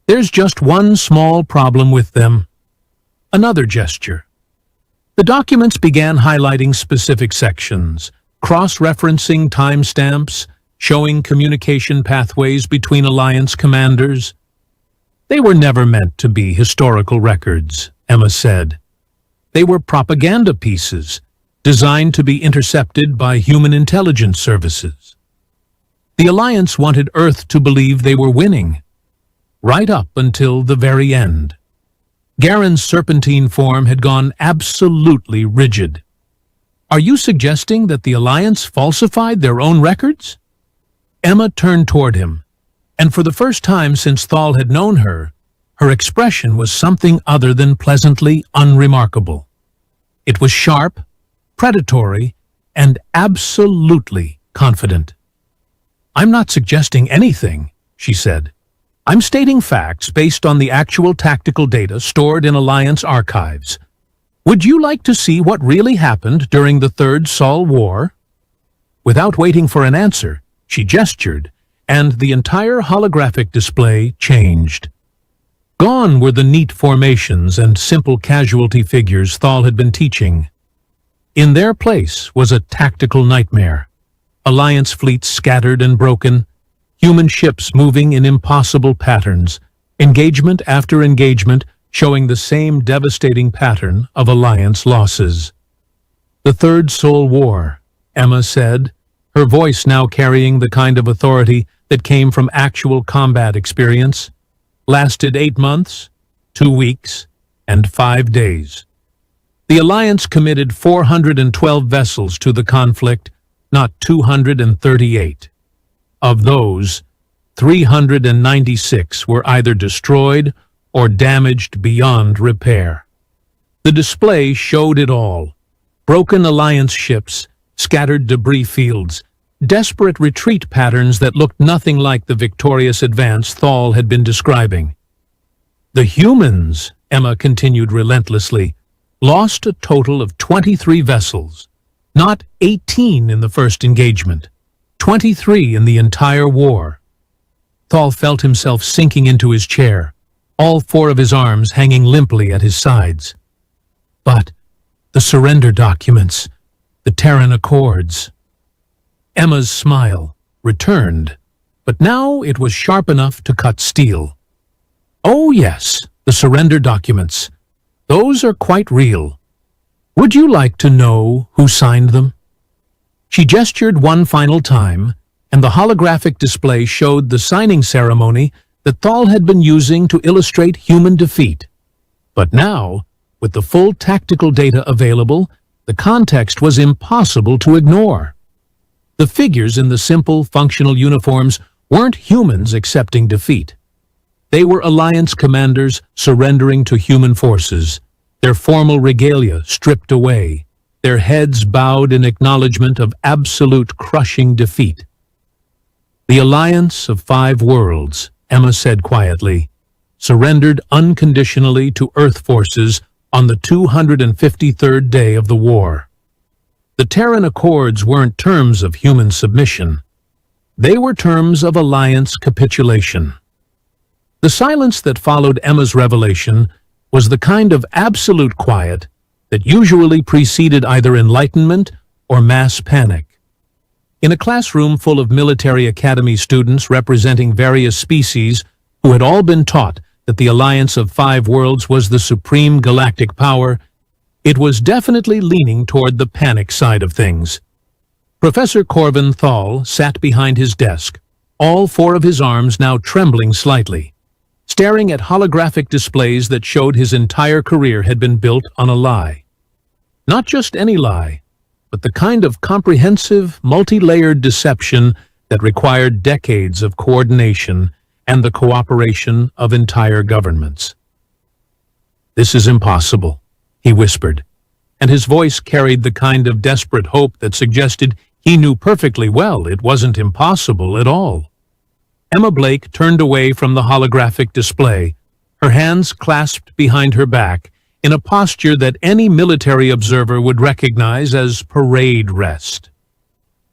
There's just one small problem with them. Another gesture. The documents began highlighting specific sections, cross-referencing timestamps, showing communication pathways between Alliance commanders. They were never meant to be historical records, Emma said. They were propaganda pieces, designed to be intercepted by human intelligence services. The Alliance wanted Earth to believe they were winning, right up until the very end. Garen's serpentine form had gone absolutely rigid. Are you suggesting that the Alliance falsified their own records? Emma turned toward him, and for the first time since Thal had known her, her expression was something other than pleasantly unremarkable. It was sharp, predatory, and absolutely confident. I'm not suggesting anything, she said. I'm stating facts based on the actual tactical data stored in Alliance archives. Would you like to see what really happened during the Third Sol War? Without waiting for an answer, she gestured, and the entire holographic display changed. Gone were the neat formations and simple casualty figures Thal had been teaching. In their place was a tactical nightmare. Alliance fleets scattered and broken, human ships moving in impossible patterns, engagement after engagement showing the same devastating pattern of Alliance losses. The Third Sol War, Emma said, her voice now carrying the kind of authority that came from actual combat experience, lasted 8 months, 2 weeks, and 5 days. The Alliance committed 412 vessels to the conflict, not 238. Of those, 396 were either destroyed or damaged beyond repair. The display showed it all. Broken Alliance ships, scattered debris fields, desperate retreat patterns that looked nothing like the victorious advance Thal had been describing. The humans, Emma continued relentlessly, lost a total of 23 vessels, not 18 in the first engagement, 23 in the entire war. Thal felt himself sinking into his chair, all 4 of his arms hanging limply at his sides. But the surrender documents, the Terran Accords. Emma's smile returned, but now it was sharp enough to cut steel. Oh yes, the surrender documents. Those are quite real. Would you like to know who signed them? She gestured one final time, and the holographic display showed the signing ceremony that Thal had been using to illustrate human defeat. But now, with the full tactical data available, the context was impossible to ignore. The figures in the simple, functional uniforms weren't humans accepting defeat. They were Alliance commanders surrendering to human forces, their formal regalia stripped away, their heads bowed in acknowledgement of absolute crushing defeat. The Alliance of 5 Worlds, Emma said quietly, surrendered unconditionally to Earth forces on the 253rd day of the war. The Terran Accords weren't terms of human submission. They were terms of Alliance capitulation. The silence that followed Emma's revelation was the kind of absolute quiet that usually preceded either enlightenment or mass panic. In a classroom full of military academy students representing various species who had all been taught that the Alliance of 5 Worlds was the supreme galactic power, it was definitely leaning toward the panic side of things. Professor Corvin Thal sat behind his desk, all 4 of his arms now trembling slightly, staring at holographic displays that showed his entire career had been built on a lie. Not just any lie, but the kind of comprehensive, multi-layered deception that required decades of coordination and the cooperation of entire governments. "This is impossible," he whispered, and his voice carried the kind of desperate hope that suggested he knew perfectly well it wasn't impossible at all. Emma Blake turned away from the holographic display, her hands clasped behind her back, in a posture that any military observer would recognize as parade rest.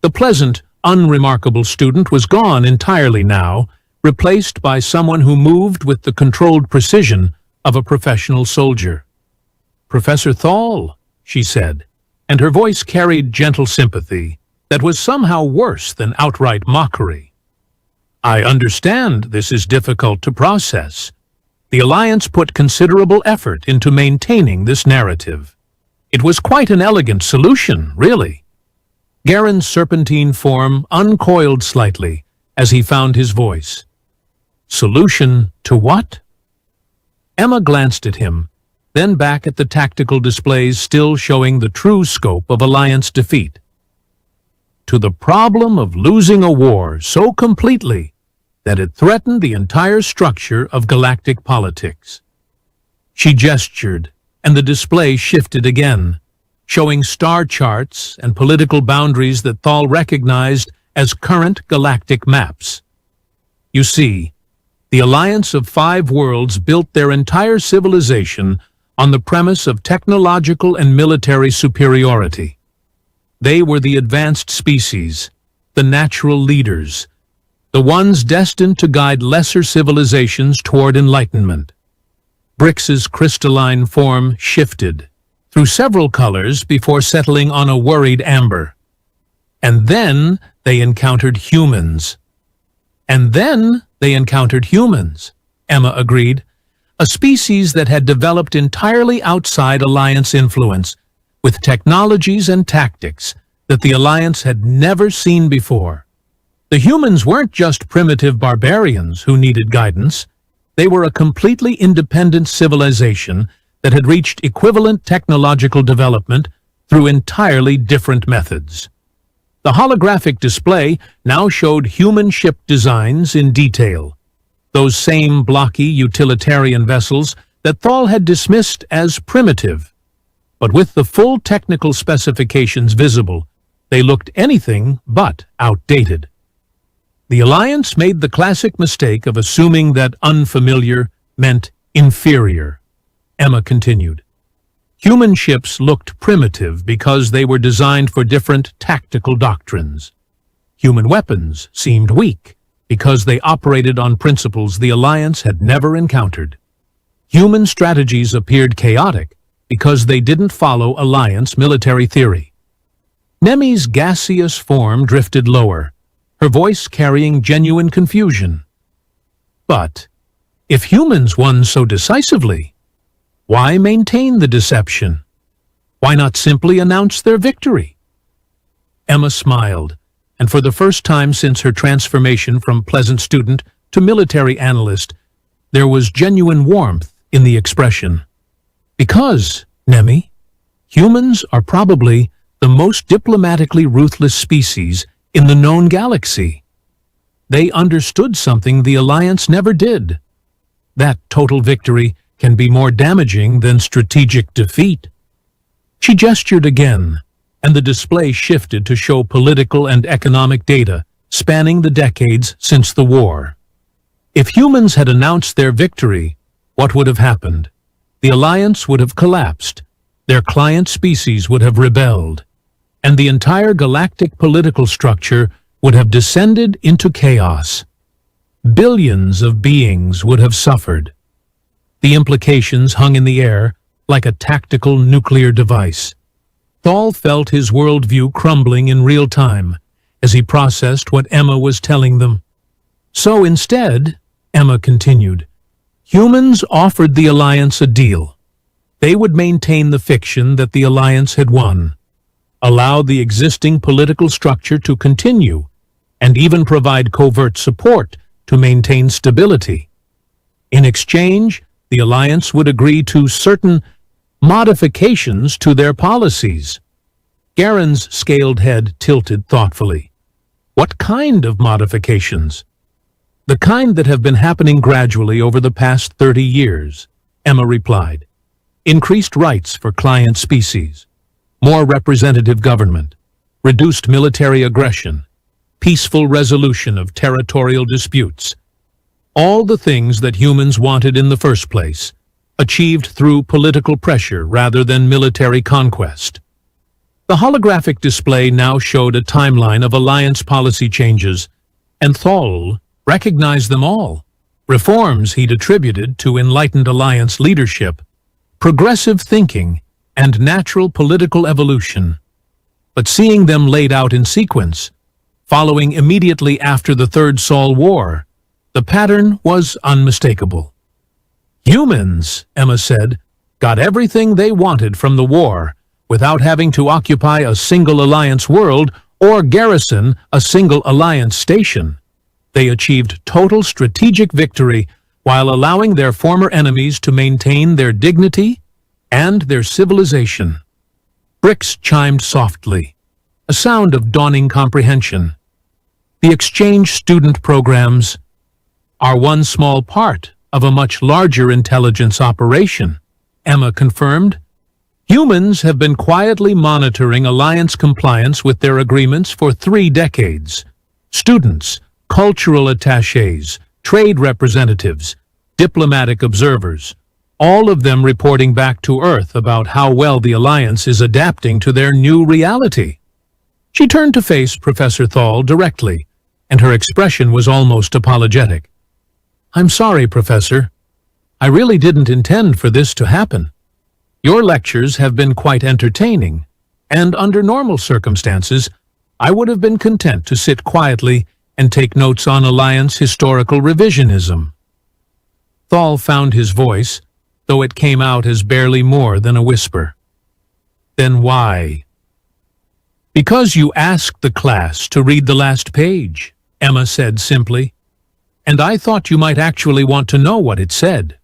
The pleasant, unremarkable student was gone entirely now, replaced by someone who moved with the controlled precision of a professional soldier. "Professor Thal," she said, and her voice carried gentle sympathy that was somehow worse than outright mockery. "I understand this is difficult to process. The Alliance put considerable effort into maintaining this narrative. It was quite an elegant solution, really." Garen's serpentine form uncoiled slightly as he found his voice. "Solution to what?" Emma glanced at him, then back at the tactical displays still showing the true scope of Alliance defeat. "To the problem of losing a war so completely that it threatened the entire structure of galactic politics." She gestured, and the display shifted again, showing star charts and political boundaries that Thal recognized as current galactic maps. "You see, the Alliance of 5 worlds built their entire civilization on the premise of technological and military superiority. They were the advanced species, the natural leaders, the ones destined to guide lesser civilizations toward enlightenment." Brix's crystalline form shifted through several colors before settling on a worried amber. "And then they encountered humans." "And then they encountered humans," Emma agreed, "a species that had developed entirely outside Alliance influence, with technologies and tactics that the Alliance had never seen before. The humans weren't just primitive barbarians who needed guidance. They were a completely independent civilization that had reached equivalent technological development through entirely different methods. The holographic display now showed human ship designs in detail, those same blocky utilitarian vessels that Thal had dismissed as primitive. But with the full technical specifications visible, they looked anything but outdated. The Alliance made the classic mistake of assuming that unfamiliar meant inferior, Emma continued. Human ships looked primitive because they were designed for different tactical doctrines. Human weapons seemed weak because they operated on principles the Alliance had never encountered. Human strategies appeared chaotic because they didn't follow Alliance military theory. Nemi's gaseous form drifted lower, her voice carrying genuine confusion. But if humans won so decisively, why maintain the deception? Why not simply announce their victory? Emma smiled, and for the first time since her transformation from pleasant student to military analyst, there was genuine warmth in the expression. Because, Nemi, humans are probably the most diplomatically ruthless species in the known galaxy. They understood something the Alliance never did. That total victory can be more damaging than strategic defeat. She gestured again, and the display shifted to show political and economic data spanning the decades since the war. If humans had announced their victory, what would have happened? The Alliance would have collapsed, their client species would have rebelled, and the entire galactic political structure would have descended into chaos. Billions of beings would have suffered. The implications hung in the air like a tactical nuclear device. Thal felt his worldview crumbling in real time as he processed what Emma was telling them. So instead, Emma continued, humans offered the Alliance a deal. They would maintain the fiction that the Alliance had won, allow the existing political structure to continue, and even provide covert support to maintain stability. In exchange, the Alliance would agree to certain modifications to their policies. Garen's scaled head tilted thoughtfully. What kind of modifications? The kind that have been happening gradually over the past 30 years, Emma replied. Increased rights for client species, more representative government, reduced military aggression, peaceful resolution of territorial disputes. All the things that humans wanted in the first place, achieved through political pressure rather than military conquest. The holographic display now showed a timeline of alliance policy changes, and Thal recognized them all. Reforms he'd attributed to enlightened alliance leadership, progressive thinking, and natural political evolution. But seeing them laid out in sequence, following immediately after the Third Sol War, the pattern was unmistakable. Humans, Emma said, got everything they wanted from the war without having to occupy a single alliance world or garrison a single alliance station. They achieved total strategic victory while allowing their former enemies to maintain their dignity and their civilization. Bricks chimed softly, a sound of dawning comprehension. The exchange student programs are one small part of a much larger intelligence operation, Emma confirmed. Humans have been quietly monitoring alliance compliance with their agreements for 3 decades. Students, cultural attachés, trade representatives, diplomatic observers, all of them reporting back to Earth about how well the alliance is adapting to their new reality. She turned to face Professor Thal directly, and her expression was almost apologetic. I'm sorry, Professor. I really didn't intend for this to happen. Your lectures have been quite entertaining, and under normal circumstances, I would have been content to sit quietly and take notes on Alliance historical revisionism. Thal found his voice, though it came out as barely more than a whisper. Then why? Because you asked the class to read the last page, Emma said simply, and I thought you might actually want to know what it said.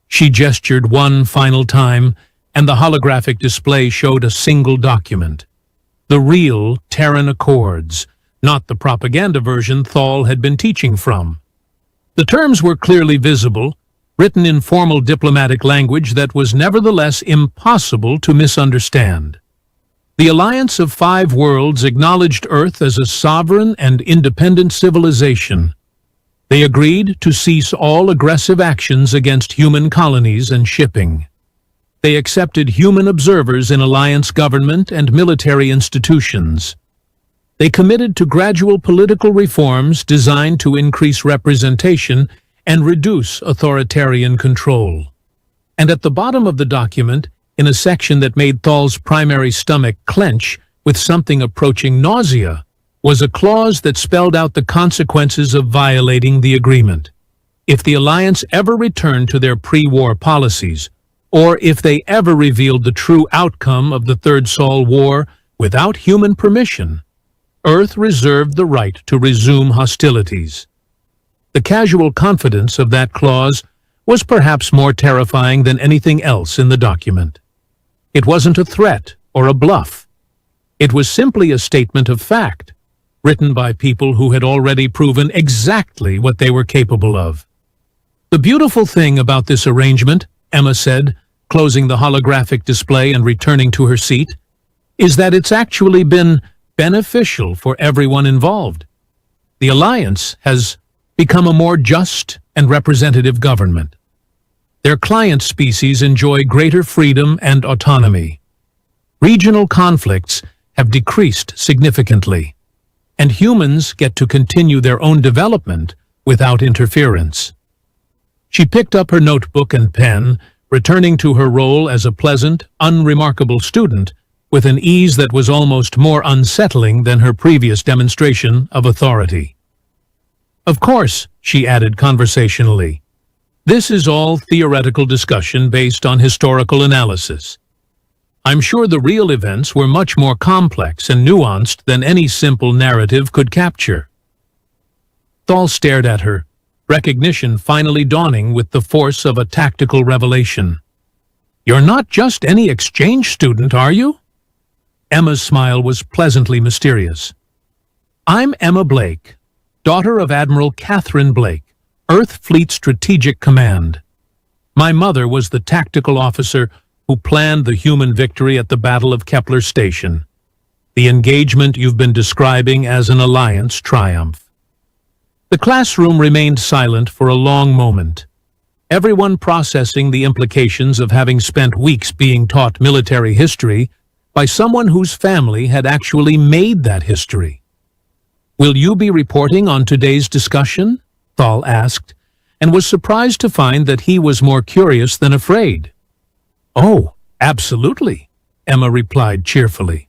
She gestured one final time, and the holographic display showed a single document. The real Terran Accords, not the propaganda version Thal had been teaching from. The terms were clearly visible, written in formal diplomatic language that was nevertheless impossible to misunderstand. The Alliance of 5 Worlds acknowledged Earth as a sovereign and independent civilization. They agreed to cease all aggressive actions against human colonies and shipping. They accepted human observers in Alliance government and military institutions. They committed to gradual political reforms designed to increase representation and reduce authoritarian control. And at the bottom of the document, in a section that made Thal's primary stomach clench with something approaching nausea, was a clause that spelled out the consequences of violating the agreement. If the Alliance ever returned to their pre-war policies, or if they ever revealed the true outcome of the Third Sol War without human permission, Earth reserved the right to resume hostilities. The casual confidence of that clause was perhaps more terrifying than anything else in the document. It wasn't a threat or a bluff. It was simply a statement of fact, written by people who had already proven exactly what they were capable of. The beautiful thing about this arrangement, Emma said, closing the holographic display and returning to her seat, is that it's actually been beneficial for everyone involved. The Alliance has become a more just and representative government. Their client species enjoy greater freedom and autonomy. Regional conflicts have decreased significantly, and humans get to continue their own development without interference. She picked up her notebook and pen, returning to her role as a pleasant, unremarkable student with an ease that was almost more unsettling than her previous demonstration of authority. Of course, she added conversationally, this is all theoretical discussion based on historical analysis. I'm sure the real events were much more complex and nuanced than any simple narrative could capture. Thal stared at her, recognition finally dawning with the force of a tactical revelation. You're not just any exchange student, are you? Emma's smile was pleasantly mysterious. I'm Emma Blake, daughter of Admiral Catherine Blake, Earth Fleet Strategic Command. My mother was the tactical officer who planned the human victory at the Battle of Kepler Station, the engagement you've been describing as an Alliance triumph. The classroom remained silent for a long moment, everyone processing the implications of having spent weeks being taught military history by someone whose family had actually made that history. "Will you be reporting on today's discussion?" Thal asked, and was surprised to find that he was more curious than afraid. "Oh, absolutely," Emma replied cheerfully.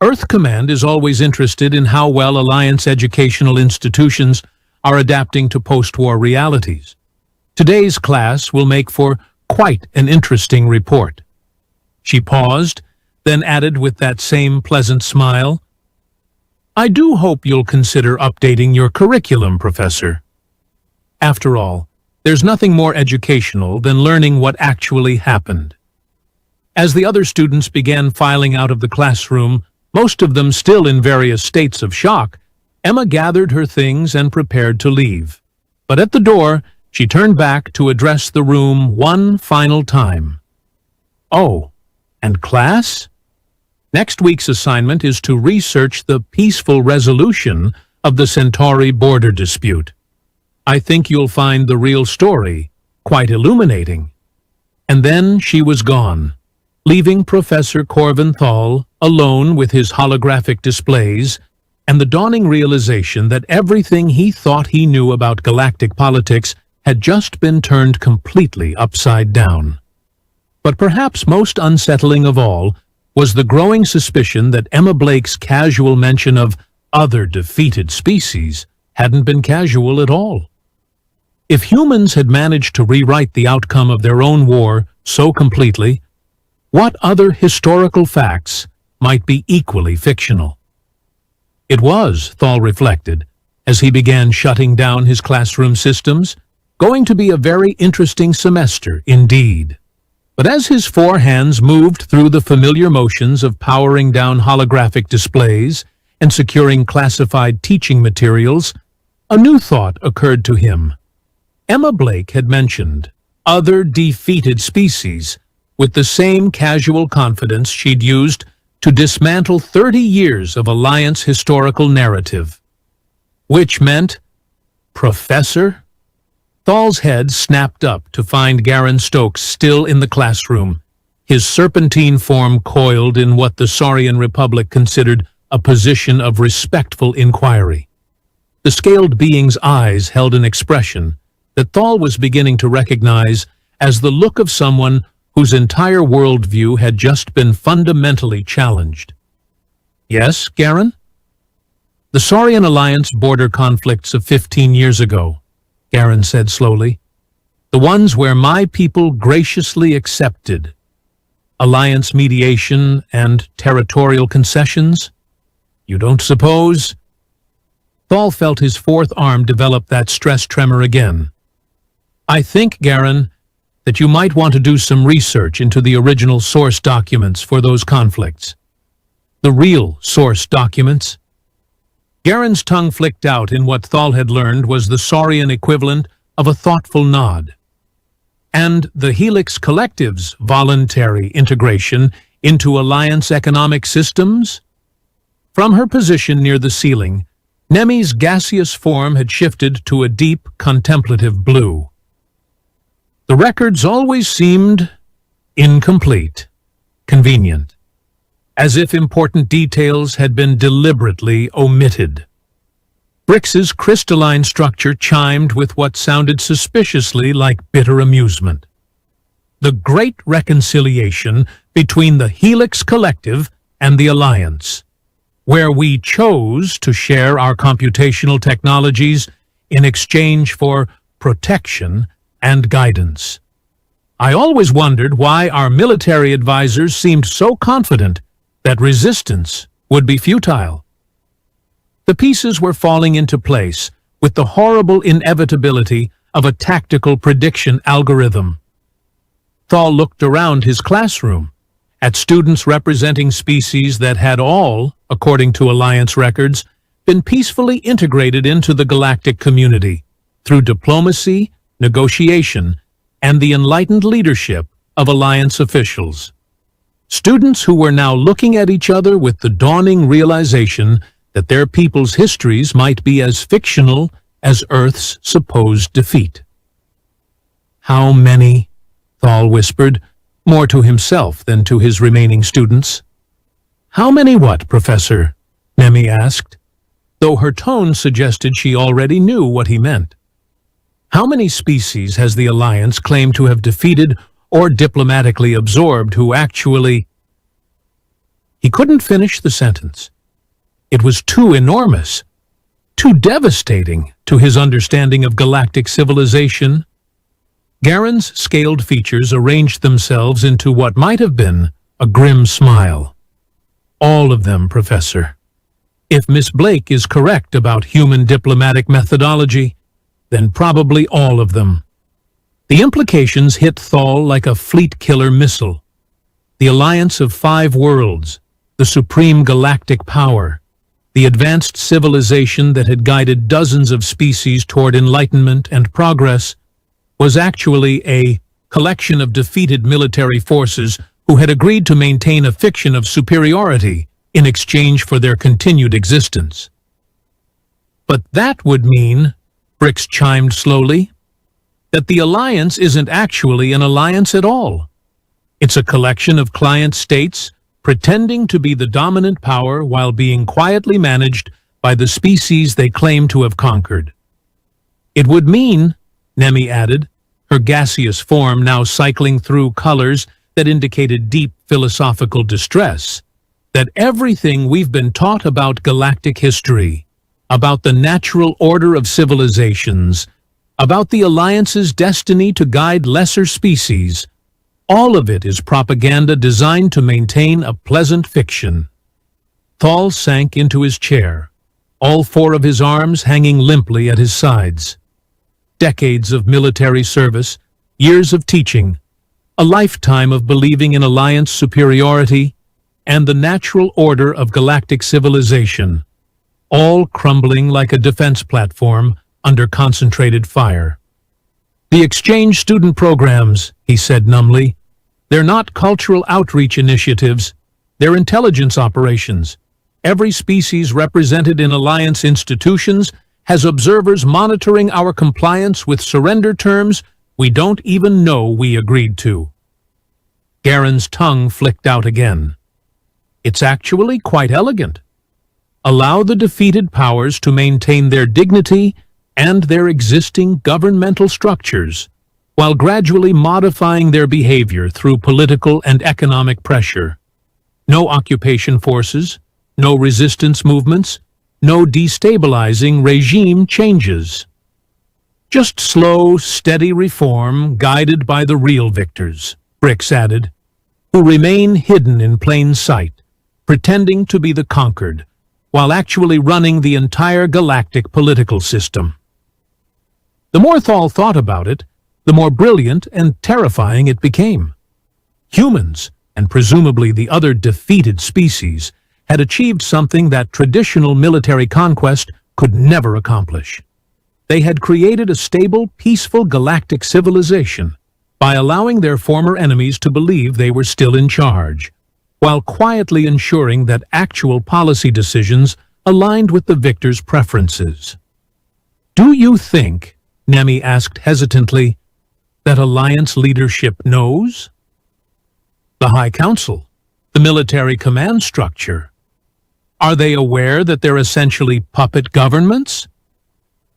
Earth Command is always interested in how well Alliance educational institutions are adapting to post-war realities. Today's class will make for quite an interesting report. She paused, then added with that same pleasant smile, "I do hope you'll consider updating your curriculum, Professor. After all, there's nothing more educational than learning what actually happened." As the other students began filing out of the classroom, most of them still in various states of shock, Emma gathered her things and prepared to leave. But at the door, she turned back to address the room one final time. "Oh, and class? Next week's assignment is to research the peaceful resolution of the Centauri border dispute. I think you'll find the real story quite illuminating." And then she was gone, leaving Professor Corvin Thal alone with his holographic displays and the dawning realization that everything he thought he knew about galactic politics had just been turned completely upside down. But perhaps most unsettling of all was the growing suspicion that Emma Blake's casual mention of other defeated species hadn't been casual at all. If humans had managed to rewrite the outcome of their own war so completely, what other historical facts might be equally fictional? It was, Thal reflected, as he began shutting down his classroom systems, going to be a very interesting semester indeed. But as his four hands moved through the familiar motions of powering down holographic displays and securing classified teaching materials, a new thought occurred to him. Emma Blake had mentioned other defeated species with the same casual confidence she'd used to dismantle 30 years of Alliance historical narrative. Which meant, Professor? Thal's head snapped up to find Garen Stokes still in the classroom, his serpentine form coiled in what the Saurian Republic considered a position of respectful inquiry. The scaled being's eyes held an expression that Thal was beginning to recognize as the look of someone whose entire worldview had just been fundamentally challenged. "Yes, Garen?" "The Saurian Alliance border conflicts of 15 years ago," Garen said slowly. "The ones where my people graciously accepted Alliance mediation and territorial concessions? You don't suppose?" Thal felt his fourth arm develop that stress tremor again. "I think, Garen, that you might want to do some research into the original source documents for those conflicts. The real source documents." Garen's tongue flicked out in what Thal had learned was the Saurian equivalent of a thoughtful nod. "And the Helix Collective's voluntary integration into Alliance economic systems?" From her position near the ceiling, Nemi's gaseous form had shifted to a deep, contemplative blue. "The records always seemed incomplete, convenient, as if important details had been deliberately omitted." Brix's crystalline structure chimed with what sounded suspiciously like bitter amusement. "The great reconciliation between the Helix Collective and the Alliance, where we chose to share our computational technologies in exchange for protection and guidance. I always wondered why our military advisors seemed so confident that resistance would be futile." The pieces were falling into place with the horrible inevitability of a tactical prediction algorithm. Thal looked around his classroom, at students representing species that had all, according to Alliance records, been peacefully integrated into the galactic community through diplomacy, negotiation, and the enlightened leadership of Alliance officials. Students who were now looking at each other with the dawning realization that their people's histories might be as fictional as Earth's supposed defeat. "How many?" Thal whispered, more to himself than to his remaining students. "How many what, Professor?" Nemi asked, though her tone suggested she already knew what he meant. "How many species has the Alliance claimed to have defeated or diplomatically absorbed who actually—" He couldn't finish the sentence. It was too enormous, too devastating to his understanding of galactic civilization. Garen's scaled features arranged themselves into what might have been a grim smile. "All of them, Professor. If Miss Blake is correct about human diplomatic methodology, then probably all of them." The implications hit Thal like a fleet-killer missile. The alliance of 5 worlds, the supreme galactic power, the advanced civilization that had guided dozens of species toward enlightenment and progress, was actually a collection of defeated military forces who had agreed to maintain a fiction of superiority in exchange for their continued existence. "But that would mean," Brix chimed slowly, "that the alliance isn't actually an alliance at all. It's a collection of client states pretending to be the dominant power while being quietly managed by the species they claim to have conquered. It would mean," Nemi added, her gaseous form now cycling through colors that indicated deep philosophical distress, "that everything we've been taught about galactic history, about the natural order of civilizations, about the Alliance's destiny to guide lesser species, all of it is propaganda designed to maintain a pleasant fiction." Thal sank into his chair, all 4 of his arms hanging limply at his sides. Decades of military service, years of teaching, a lifetime of believing in Alliance superiority, and the natural order of galactic civilization, all crumbling like a defense platform under concentrated fire. "The exchange student programs," he said numbly, "they're not cultural outreach initiatives, they're intelligence operations. Every species represented in Alliance institutions has observers monitoring our compliance with surrender terms we don't even know we agreed to." Garen's tongue flicked out again. "It's actually quite elegant. Allow the defeated powers to maintain their dignity and their existing governmental structures, while gradually modifying their behavior through political and economic pressure. No occupation forces, no resistance movements, no destabilizing regime changes. Just slow, steady reform guided by the real victors," Brix added, "who remain hidden in plain sight, pretending to be the conquered, while actually running the entire galactic political system." The more Thal thought about it, the more brilliant and terrifying it became. Humans, and presumably the other defeated species, had achieved something that traditional military conquest could never accomplish. They had created a stable, peaceful galactic civilization by allowing their former enemies to believe they were still in charge, while quietly ensuring that actual policy decisions aligned with the victor's preferences. "Do you think," Nemi asked hesitantly, "that Alliance leadership knows? The High Council, the military command structure, are they aware that they're essentially puppet governments?"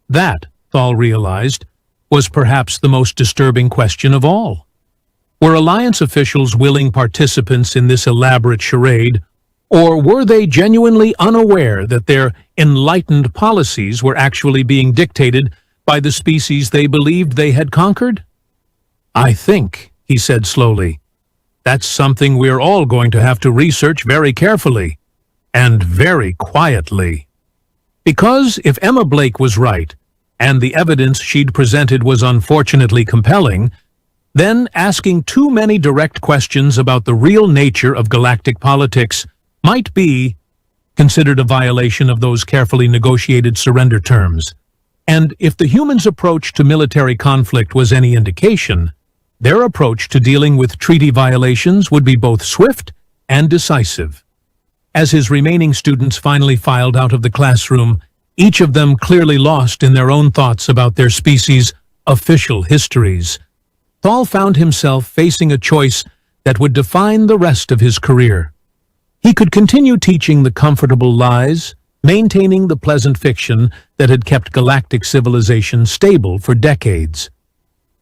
That, Thal realized, was perhaps the most disturbing question of all. Were Alliance officials willing participants in this elaborate charade, or were they genuinely unaware that their enlightened policies were actually being dictated by the species they believed they had conquered? "I think," he said slowly, "that's something we're all going to have to research very carefully, and very quietly. Because if Emma Blake was right, and the evidence she'd presented was unfortunately compelling, then asking too many direct questions about the real nature of galactic politics might be, considered a violation of those carefully negotiated surrender terms. And if the humans' approach to military conflict was any indication, their approach to dealing with treaty violations would be both swift and decisive. As his remaining students finally filed out of the classroom, each of them clearly lost in their own thoughts about their species' official histories, Thal found himself facing a choice that would define the rest of his career. He could continue teaching the comfortable lies, maintaining the pleasant fiction that had kept galactic civilization stable for decades.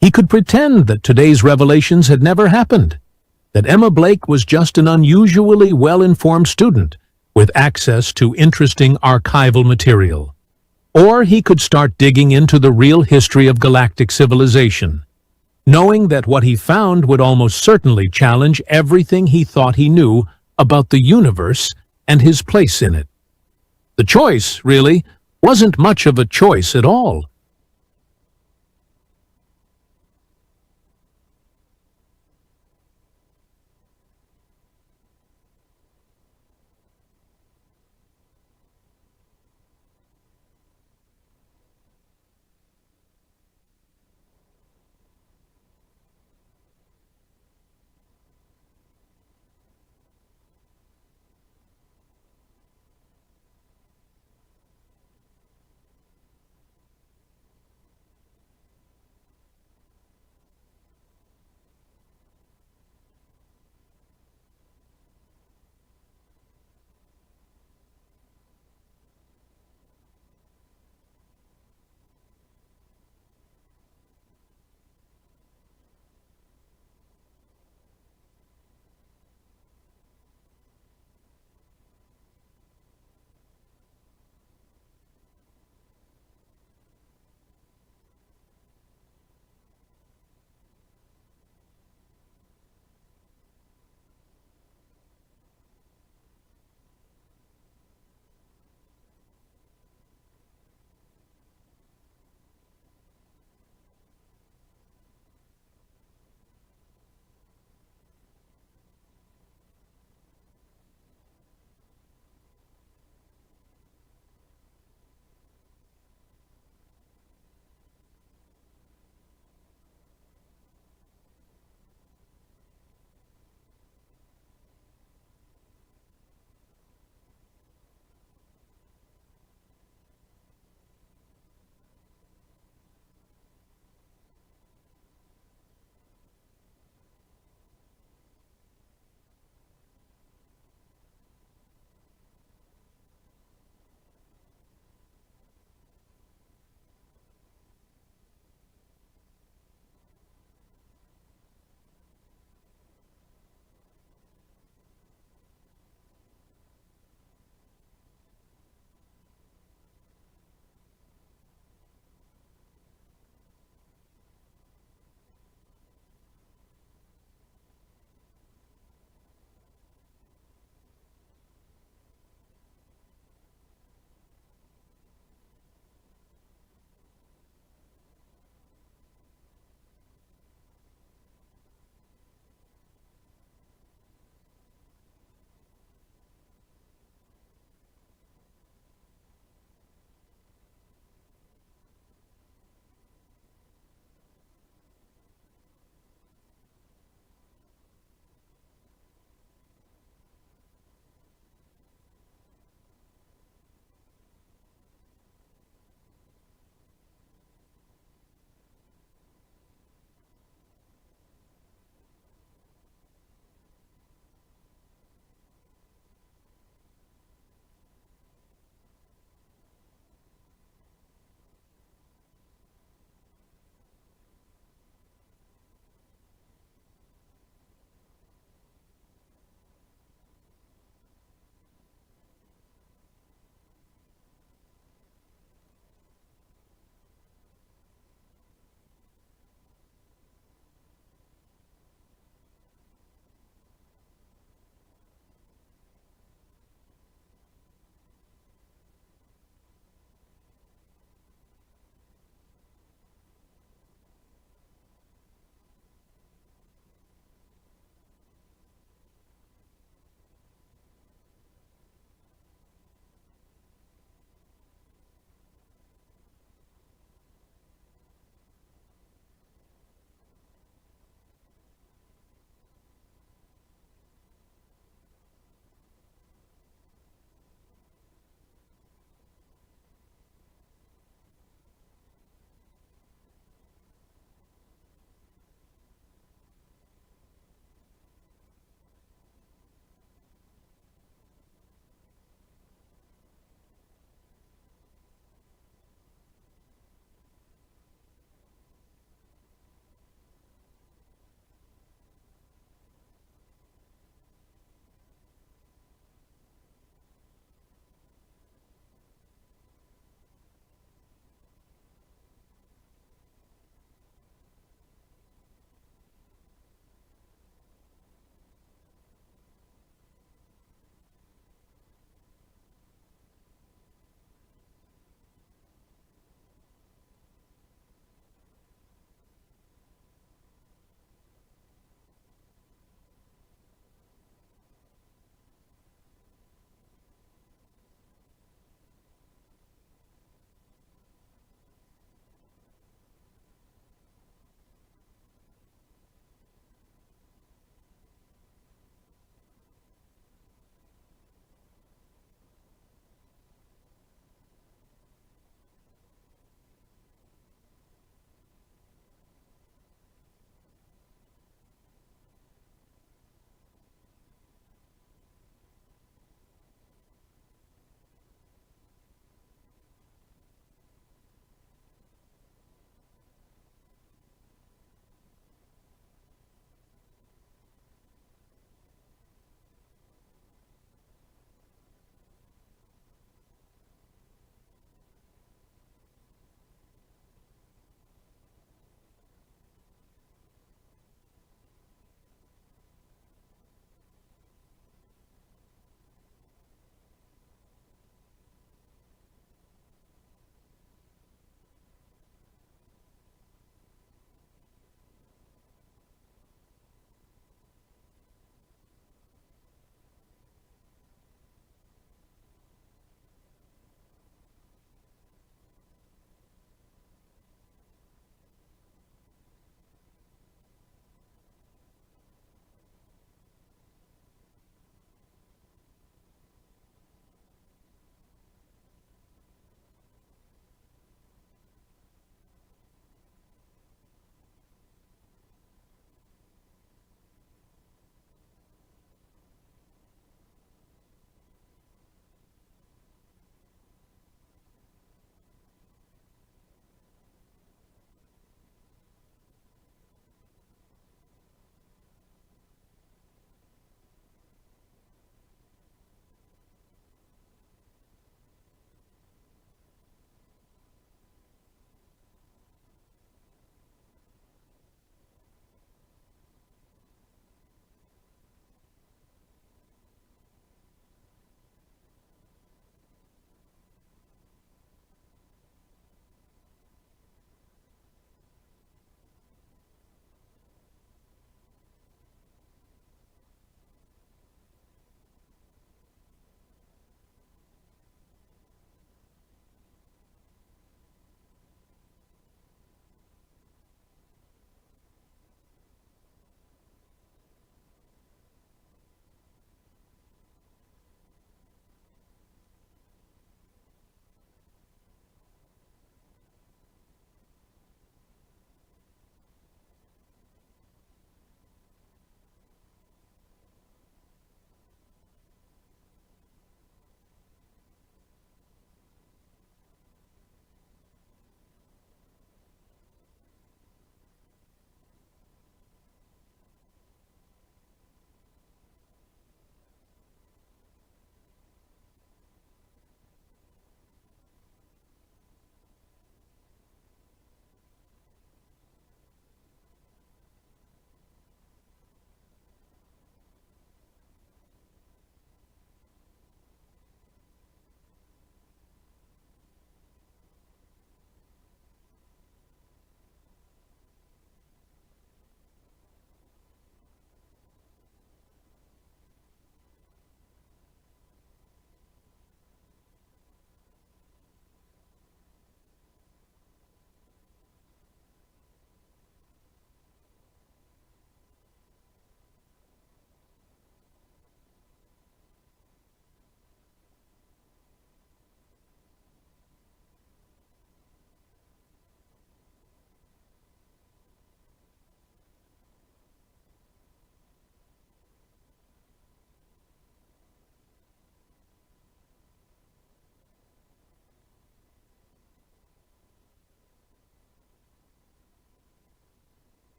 He could pretend that today's revelations had never happened, that Emma Blake was just an unusually well-informed student with access to interesting archival material. Or he could start digging into the real history of galactic civilization, knowing that what he found would almost certainly challenge everything he thought he knew about the universe and his place in it. The choice, really, wasn't much of a choice at all.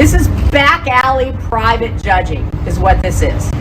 This is back alley private judging is what this is.